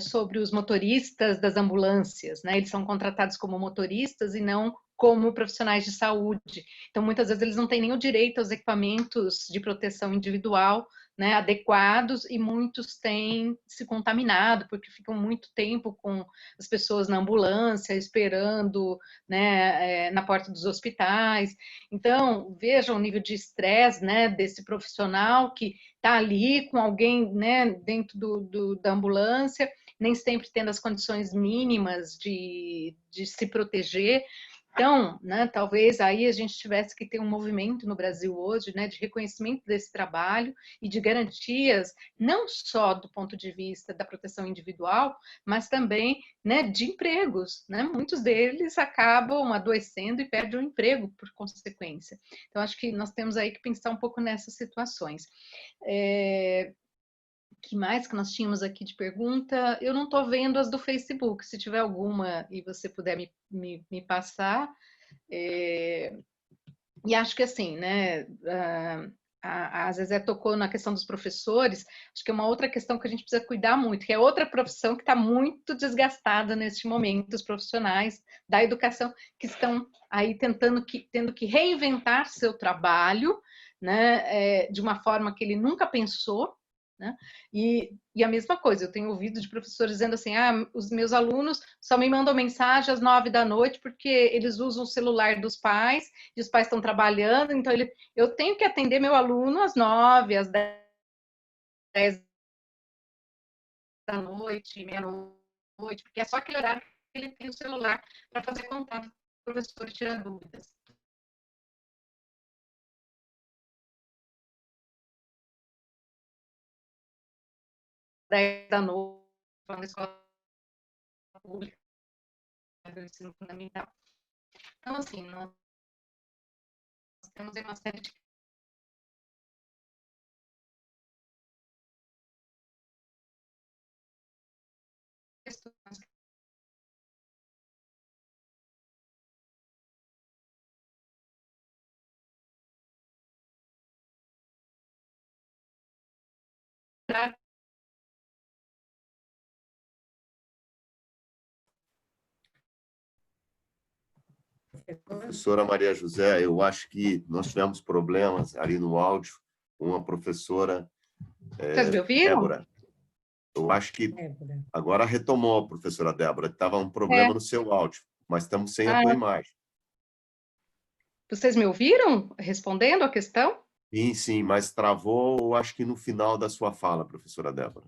sobre os motoristas das ambulâncias, né? Eles são contratados como motoristas e não como profissionais de saúde. Então, muitas vezes, eles não têm nem o direito aos equipamentos de proteção individual, né, adequados, e muitos têm se contaminado, porque ficam muito tempo com as pessoas na ambulância, esperando, né, na porta dos hospitais. Então, vejam o nível de estresse, né, desse profissional que está ali com alguém, né, dentro da ambulância, nem sempre tendo as condições mínimas de se proteger. Então, né, talvez aí a gente tivesse que ter um movimento no Brasil hoje, né, de reconhecimento desse trabalho e de garantias, não só do ponto de vista da proteção individual, mas também, né, de empregos, né? Muitos deles acabam adoecendo e perdem o emprego por consequência. Então, acho que nós temos aí que pensar um pouco nessas situações. Que mais que nós tínhamos aqui de pergunta? Eu não estou vendo as do Facebook. Se tiver alguma e você puder me passar. E acho que assim, né? A Zezé tocou na questão dos professores. Acho que é uma outra questão que a gente precisa cuidar muito, que é outra profissão que está muito desgastada neste momento, os profissionais da educação que estão aí tendo que reinventar seu trabalho, né? De uma forma que ele nunca pensou. Né? E a mesma coisa, eu tenho ouvido de professores dizendo assim, os meus alunos só me mandam mensagem às 9 da noite porque eles usam o celular dos pais, e os pais estão trabalhando, então eu tenho que atender meu aluno às 9, às 10 da noite, meia-noite, porque é só aquele horário que ele tem o celular para fazer contato com o professor e tirar dúvidas. Da noite, na escola pública, do ensino fundamental. Então, assim, nós temos uma série de questões. Professora Maria José, eu acho que nós tivemos problemas ali no áudio com a professora Vocês me ouviram? Débora. Eu acho que agora retomou a professora Débora. Estava um problema no seu áudio, mas estamos sem a tua imagem. Vocês me ouviram respondendo a questão? Sim, sim, mas travou, eu acho que no final da sua fala, professora Débora.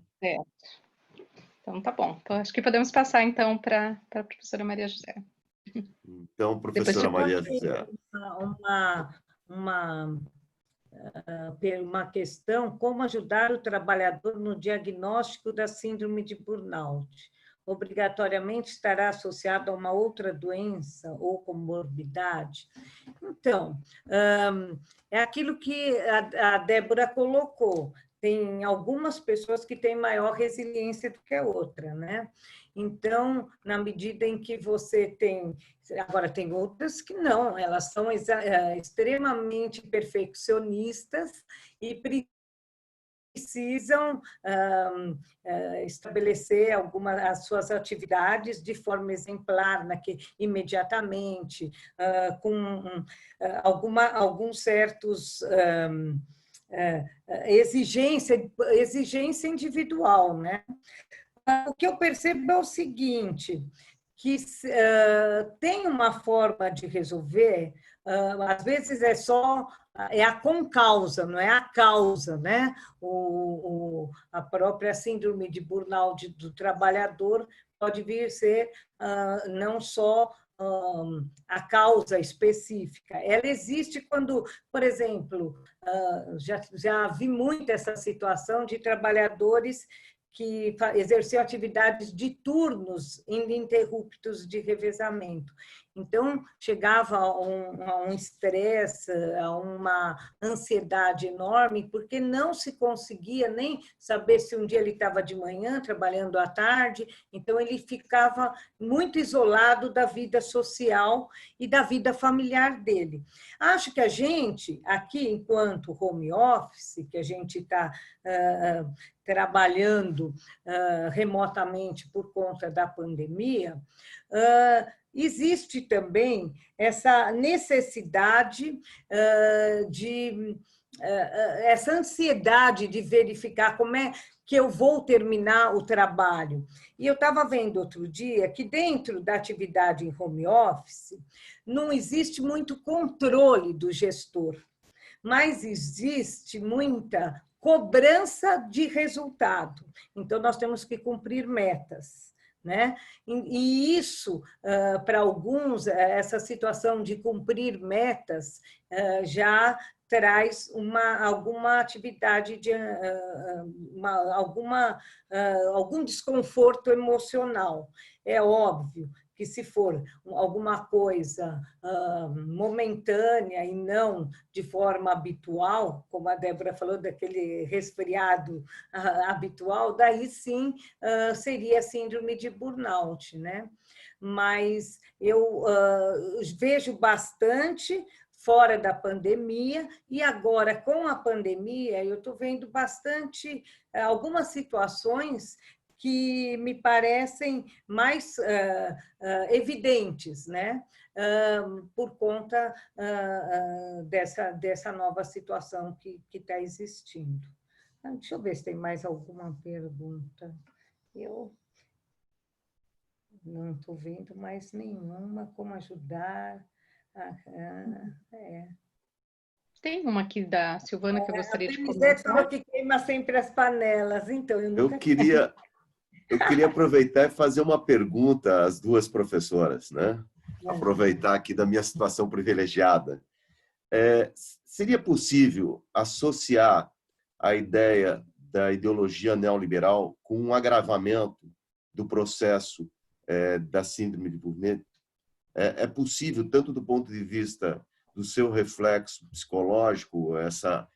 Então, tá bom. Então, acho que podemos passar, então, para a professora Maria José. Então, professora Maria José. Uma questão, como ajudar o trabalhador no diagnóstico da síndrome de burnout? Obrigatoriamente estará associado a uma outra doença ou comorbidade? Então, é aquilo que a Débora colocou. Tem algumas pessoas que têm maior resiliência do que a outra, né? Então, na medida em que você tem... Agora, tem outras que não, elas são extremamente perfeccionistas e precisam estabelecer as suas atividades de forma exemplar, imediatamente, com alguns certos... exigência individual, né? O que eu percebo é o seguinte, que tem uma forma de resolver, às vezes é a concausa, não é a causa, né? A própria síndrome de burnout do trabalhador pode vir ser não só a causa específica. Ela existe quando, por exemplo, já vi muito essa situação de trabalhadores que exerciam atividades de turnos ininterruptos de revezamento. Então, chegava a um estresse, a uma ansiedade enorme, porque não se conseguia nem saber se um dia ele estava de manhã, trabalhando à tarde, então ele ficava muito isolado da vida social e da vida familiar dele. Acho que a gente, aqui, enquanto home office, que a gente está trabalhando remotamente por conta da pandemia, existe também essa necessidade essa ansiedade de verificar como é que eu vou terminar o trabalho. E eu estava vendo outro dia que dentro da atividade em home office não existe muito controle do gestor, mas existe muita cobrança de resultado. Então, nós temos que cumprir metas, né? E isso, para alguns, essa situação de cumprir metas já traz alguma atividade, algum desconforto emocional. É óbvio que se for alguma coisa momentânea e não de forma habitual, como a Débora falou, daquele resfriado habitual, daí sim seria síndrome de burnout, né? Mas eu vejo bastante fora da pandemia, e agora, com a pandemia, eu estou vendo bastante algumas situações que me parecem mais evidentes, né? Por conta dessa nova situação que está existindo. Deixa eu ver se tem mais alguma pergunta. Eu não estou vendo mais nenhuma. Como ajudar? Tem uma aqui da Silvana que eu gostaria de comentar. A Denizete falou que queima sempre as panelas, então eu nunca... Eu queria aproveitar e fazer uma pergunta às duas professoras, né? Aproveitar aqui da minha situação privilegiada. Seria possível associar a ideia da ideologia neoliberal com um agravamento do processo da síndrome de Burnet? É possível, tanto do ponto de vista do seu reflexo psicológico,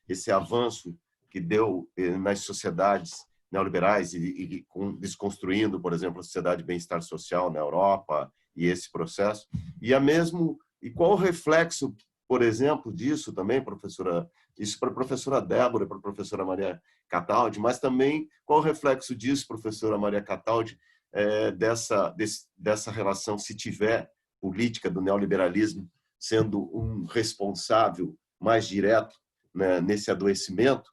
esse avanço que deu nas sociedades neoliberais e desconstruindo, por exemplo, a sociedade de bem-estar social na Europa e esse processo, e qual o reflexo, por exemplo, disso também, professora, isso para a professora Débora, para a professora Maria Cataldi, mas também qual o reflexo disso, professora Maria Cataldi, dessa relação, se tiver política do neoliberalismo sendo um responsável mais direto, né, nesse adoecimento,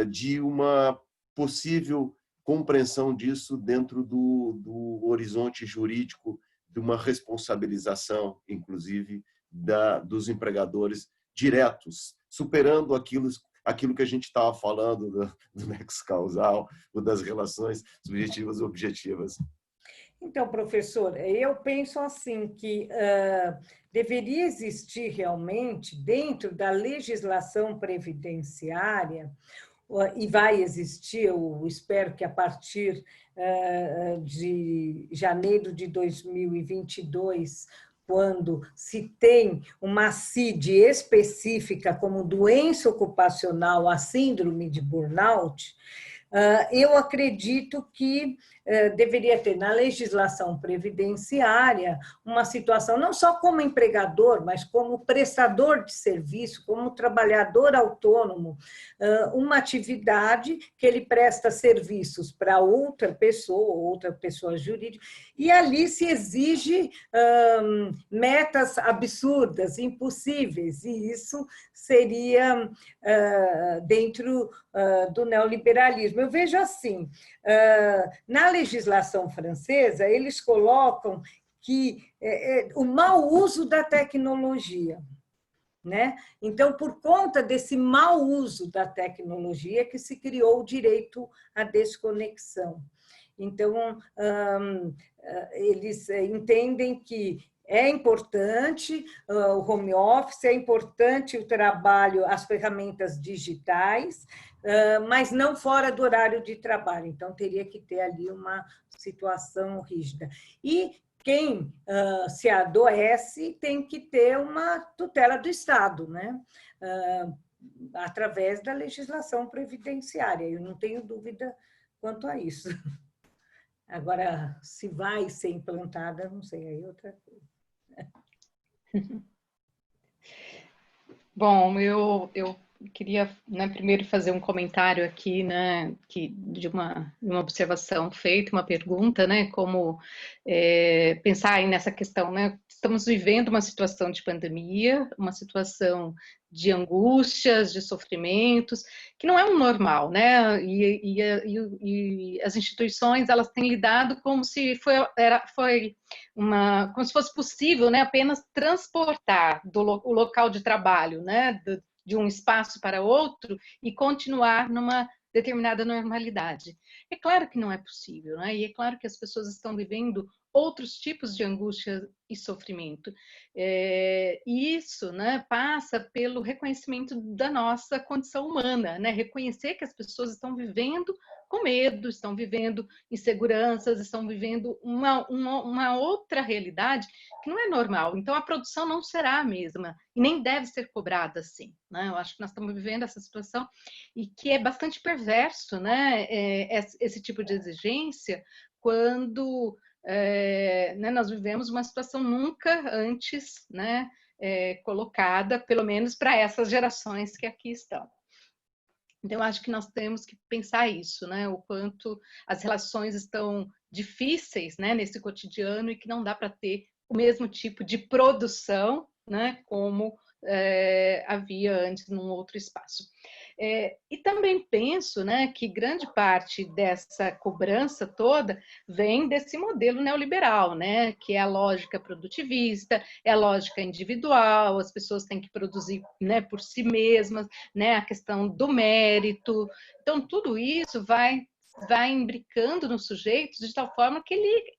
de uma possível compreensão disso dentro do horizonte jurídico, de uma responsabilização, inclusive, dos empregadores diretos, superando aquilo que a gente estava falando do nexo causal, ou das relações subjetivas e objetivas. Então, professor, eu penso assim que deveria existir realmente, dentro da legislação previdenciária, e vai existir, eu espero que a partir de janeiro de 2022, quando se tem uma CID específica como doença ocupacional, a síndrome de burnout, eu acredito que deveria ter na legislação previdenciária uma situação, não só como empregador, mas como prestador de serviço, como trabalhador autônomo, uma atividade que ele presta serviços para outra pessoa jurídica, e ali se exige metas absurdas, impossíveis, e isso seria dentro do neoliberalismo. Eu vejo assim, na legislação francesa, eles colocam que o mau uso da tecnologia, né? Então, por conta desse mau uso da tecnologia que se criou o direito à desconexão. Então, eles entendem que é importante o home office, é importante o trabalho, as ferramentas digitais, mas não fora do horário de trabalho. Então, teria que ter ali uma situação rígida. E quem se adoece tem que ter uma tutela do Estado, né? Através da legislação previdenciária. Eu não tenho dúvida quanto a isso. Agora, se vai ser implantada, não sei, aí outra coisa. Bom, eu queria, né, primeiro fazer um comentário aqui, né, de uma observação feita, uma pergunta, né, como pensar aí nessa questão, né, estamos vivendo uma situação de pandemia, uma situação de angústias, de sofrimentos, que não é um normal, né, e as instituições, elas têm lidado como se como se fosse possível, né, apenas transportar o local de trabalho, né, de um espaço para outro e continuar numa determinada normalidade. É claro que não é possível, né? E é claro que as pessoas estão vivendo outros tipos de angústia e sofrimento. E isso, né, passa pelo reconhecimento da nossa condição humana, né? Reconhecer que as pessoas estão vivendo com medo, estão vivendo inseguranças, estão vivendo uma outra realidade que não é normal. Então, a produção não será a mesma e nem deve ser cobrada assim, né? Eu acho que nós estamos vivendo essa situação e que é bastante perverso, né? Esse tipo de exigência quando né, nós vivemos uma situação nunca antes, né, colocada, pelo menos para essas gerações que aqui estão. Então, eu acho que nós temos que pensar isso, né? O quanto as relações estão difíceis, né, nesse cotidiano e que não dá para ter o mesmo tipo de produção, né, como havia antes num outro espaço. E também penso, né, que grande parte dessa cobrança toda vem desse modelo neoliberal, né, que é a lógica produtivista, é a lógica individual, as pessoas têm que produzir, né, por si mesmas, né, a questão do mérito. Então, tudo isso vai imbricando no sujeito de tal forma que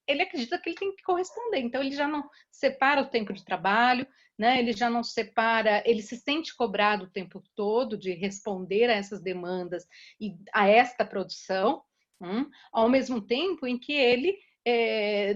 ele acredita que ele tem que corresponder. Então, ele já não separa o tempo de trabalho, né? Ele já não separa, ele se sente cobrado o tempo todo de responder a essas demandas e a esta produção, ao mesmo tempo em que ele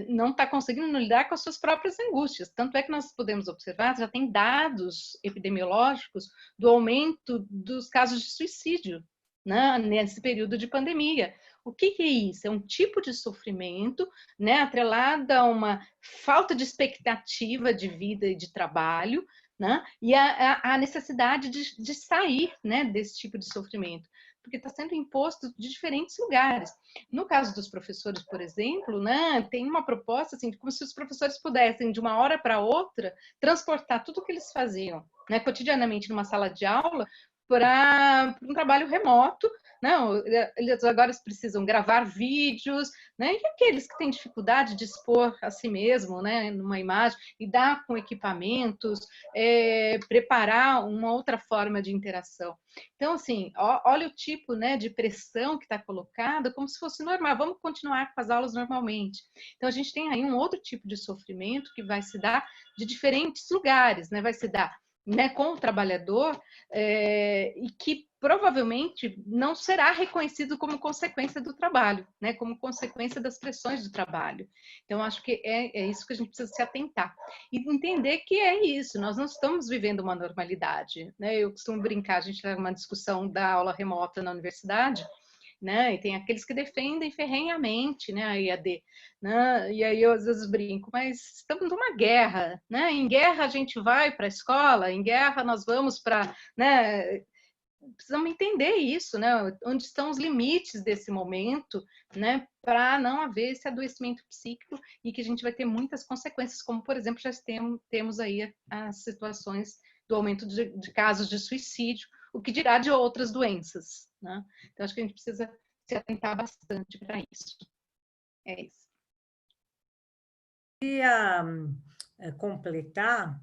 não está conseguindo lidar com as suas próprias angústias. Tanto é que nós podemos observar, já tem dados epidemiológicos do aumento dos casos de suicídio, né, nesse período de pandemia. O que é isso? É um tipo de sofrimento, né, atrelado a uma falta de expectativa de vida e de trabalho, né, e a necessidade de sair, né, desse tipo de sofrimento, porque está sendo imposto de diferentes lugares. No caso dos professores, por exemplo, né, tem uma proposta assim, como se os professores pudessem, de uma hora para outra, transportar tudo o que eles faziam, né, cotidianamente numa sala de aula para um trabalho remoto. Não, eles agora precisam gravar vídeos, né? E aqueles que têm dificuldade de expor a si mesmo, né, numa imagem, e dar com equipamentos, preparar uma outra forma de interação. Então, assim, olha o tipo, né, de pressão que está colocada, como se fosse normal. Vamos continuar com as aulas normalmente. Então, a gente tem aí um outro tipo de sofrimento que vai se dar de diferentes lugares, né? Vai se dar, né, com o trabalhador, e que provavelmente não será reconhecido como consequência do trabalho, né, como consequência das pressões do trabalho. Então, acho que é isso que a gente precisa se atentar. E entender que é isso, nós não estamos vivendo uma normalidade, né? Eu costumo brincar, a gente tem uma discussão da aula remota na universidade, né? E tem aqueles que defendem ferrenhamente, né, a EAD, né? E aí eu às vezes brinco, mas estamos numa guerra, né? Em guerra a gente vai para a escola, em guerra nós vamos para, né? Precisamos entender isso, né? Onde estão os limites desse momento, né? Para não haver esse adoecimento psíquico e que a gente vai ter muitas consequências, como por exemplo já temos aí as situações do aumento de casos de suicídio, o que dirá de outras doenças, né? Então, acho que a gente precisa se atentar bastante para isso. É isso. Eu queria completar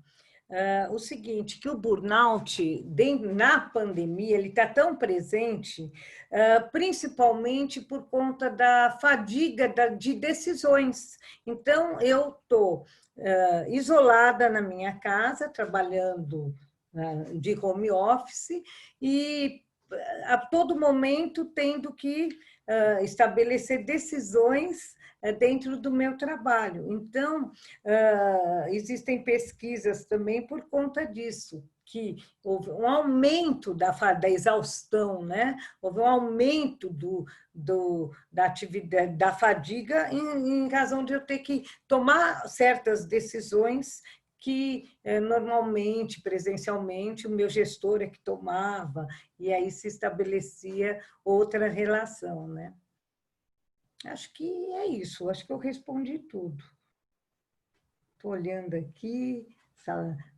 o seguinte, que o burnout, na pandemia, ele está tão presente, principalmente por conta da fadiga de decisões. Então, eu estou isolada na minha casa, trabalhando de home office, e a todo momento tendo que estabelecer decisões dentro do meu trabalho. Então, existem pesquisas também por conta disso, que houve um aumento da exaustão, né? Houve um aumento da atividade, da fadiga, em razão de eu ter que tomar certas decisões que normalmente, presencialmente, o meu gestor é que tomava, e aí se estabelecia outra relação, né? Acho que é isso, acho que eu respondi tudo. Estou olhando aqui,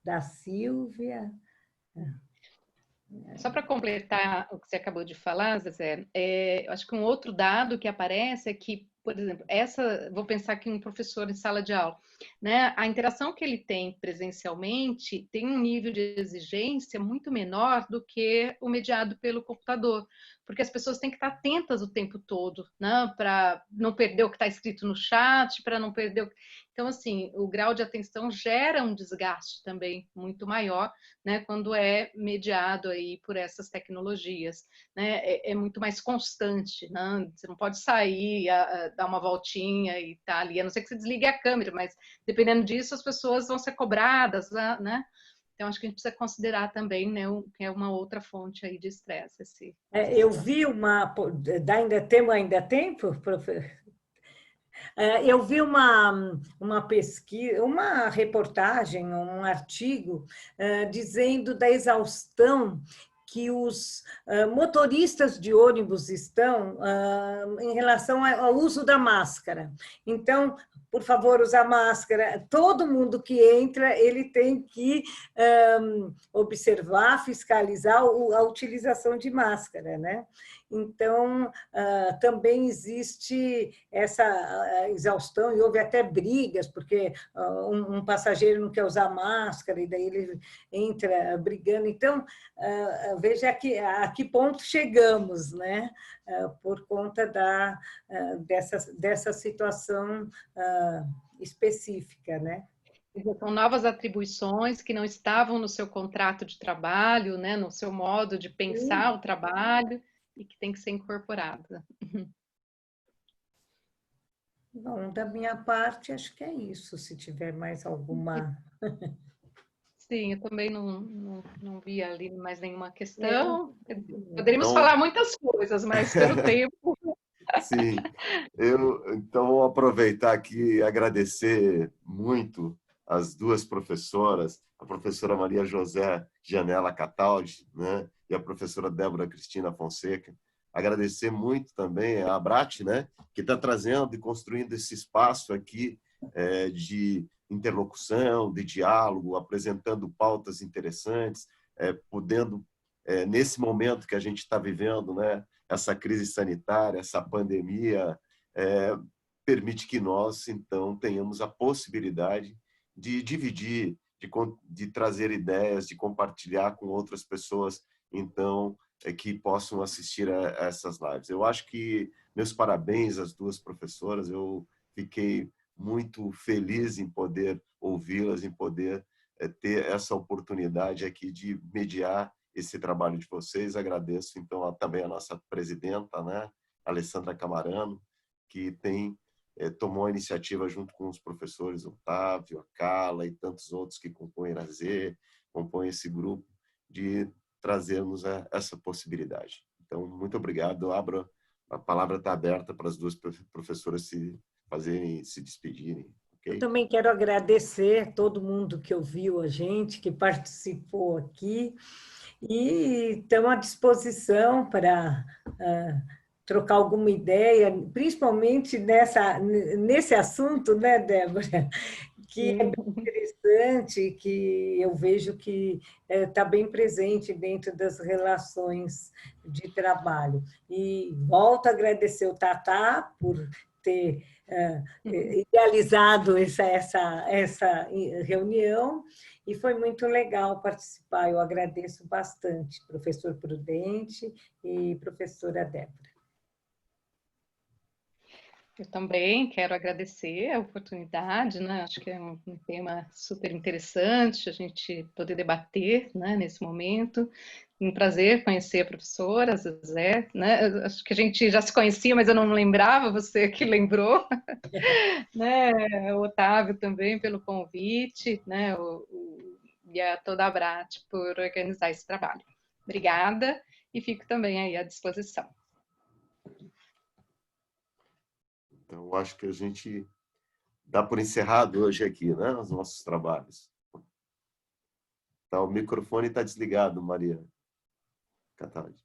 da Silvia. Só para completar o que você acabou de falar, Zezé, eu acho que um outro dado que aparece é que, por exemplo, vou pensar aqui um professor em sala de aula, né? A interação que ele tem presencialmente tem um nível de exigência muito menor do que o mediado pelo computador, porque as pessoas têm que estar atentas o tempo todo, né? Para não perder o que está escrito no chat, para não perder o... Então, assim, o grau de atenção gera um desgaste também muito maior, né, quando é mediado aí por essas tecnologias, né, é muito mais constante, né? Você não pode sair, dar uma voltinha e tá ali, a não ser que você desligue a câmera, mas dependendo disso as pessoas vão ser cobradas, né? Então acho que a gente precisa considerar também, né, que é uma outra fonte aí de estresse. Eu vi uma... Ainda tempo, professor? Eu vi uma pesquisa, uma reportagem, um artigo, dizendo da exaustão que os motoristas de ônibus estão em relação ao uso da máscara. Então, por favor, usar máscara. Todo mundo que entra, ele tem que observar, fiscalizar a utilização de máscara, né? Então, também existe essa exaustão, e houve até brigas, porque um passageiro não quer usar máscara, e daí ele entra brigando. Então, veja a que ponto chegamos, né? Por conta dessa situação específica, né? São novas atribuições que não estavam no seu contrato de trabalho, né, no seu modo de pensar o trabalho, e que tem que ser incorporada. Bom, da minha parte, acho que é isso. Se tiver mais alguma... Sim, eu também não vi ali mais nenhuma questão. Poderíamos Então, falar muitas coisas, mas pelo tempo... sim, então vou aproveitar aqui e agradecer muito as duas professoras, a professora Maria José Janela Cataldi, né, e a professora Débora Cristina Fonseca. Agradecer muito também a Abrat, né, que está trazendo e construindo esse espaço aqui de interlocução, de diálogo, apresentando pautas interessantes, podendo, nesse momento que a gente está vivendo, né, essa crise sanitária, essa pandemia, permite que nós, então, tenhamos a possibilidade de dividir, de trazer ideias, de compartilhar com outras pessoas, então, que possam assistir a essas lives. Eu acho que meus parabéns às duas professoras, eu fiquei muito feliz em poder ouvi-las, em poder ter essa oportunidade aqui de mediar esse trabalho de vocês. Agradeço, então, também a nossa presidenta, né, Alessandra Camarano, que tomou a iniciativa junto com os professores Otávio, a Carla e tantos outros que compõem a Z, compõem esse grupo, de trazermos essa possibilidade. Então, muito obrigado. A palavra está aberta para as duas professoras se despedirem. Okay? Eu também quero agradecer todo mundo que ouviu a gente, que participou aqui, e estamos à disposição para trocar alguma ideia, principalmente nesse assunto, né, Débora? Que é bem interessante, que eu vejo que está bem presente dentro das relações de trabalho. E volto a agradecer o Tatá por ter idealizado essa reunião, e foi muito legal participar. Eu agradeço bastante, professor Prudente e professora Débora. Eu também quero agradecer a oportunidade, né? Acho que é um tema super interessante a gente poder debater, né, nesse momento. Um prazer conhecer a professora Zezé, né? Acho que a gente já se conhecia, mas eu não lembrava, você que lembrou, né? O Otávio também pelo convite, né? E a toda a Abrat por organizar esse trabalho. Obrigada e fico também aí à disposição. Então, acho que a gente dá por encerrado hoje aqui, né, os nossos trabalhos. Tá, o microfone está desligado, Maria Cataldi.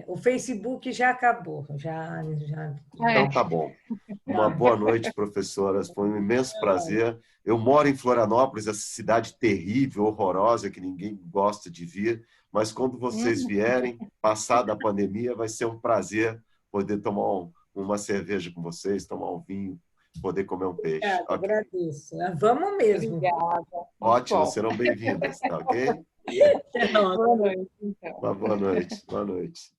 O Facebook já acabou. Então tá bom. Uma boa noite, professoras. Foi um imenso prazer. Eu moro em Florianópolis, essa cidade terrível, horrorosa, que ninguém gosta de vir. Mas quando vocês vierem, passada a pandemia, vai ser um prazer poder tomar uma cerveja com vocês, tomar um vinho, poder comer um peixe. Obrigada, Okay? agradeço. Vamos mesmo. Obrigada. Ótimo, serão bem-vindas, tá ok? Boa noite, então. Uma boa noite. Boa noite.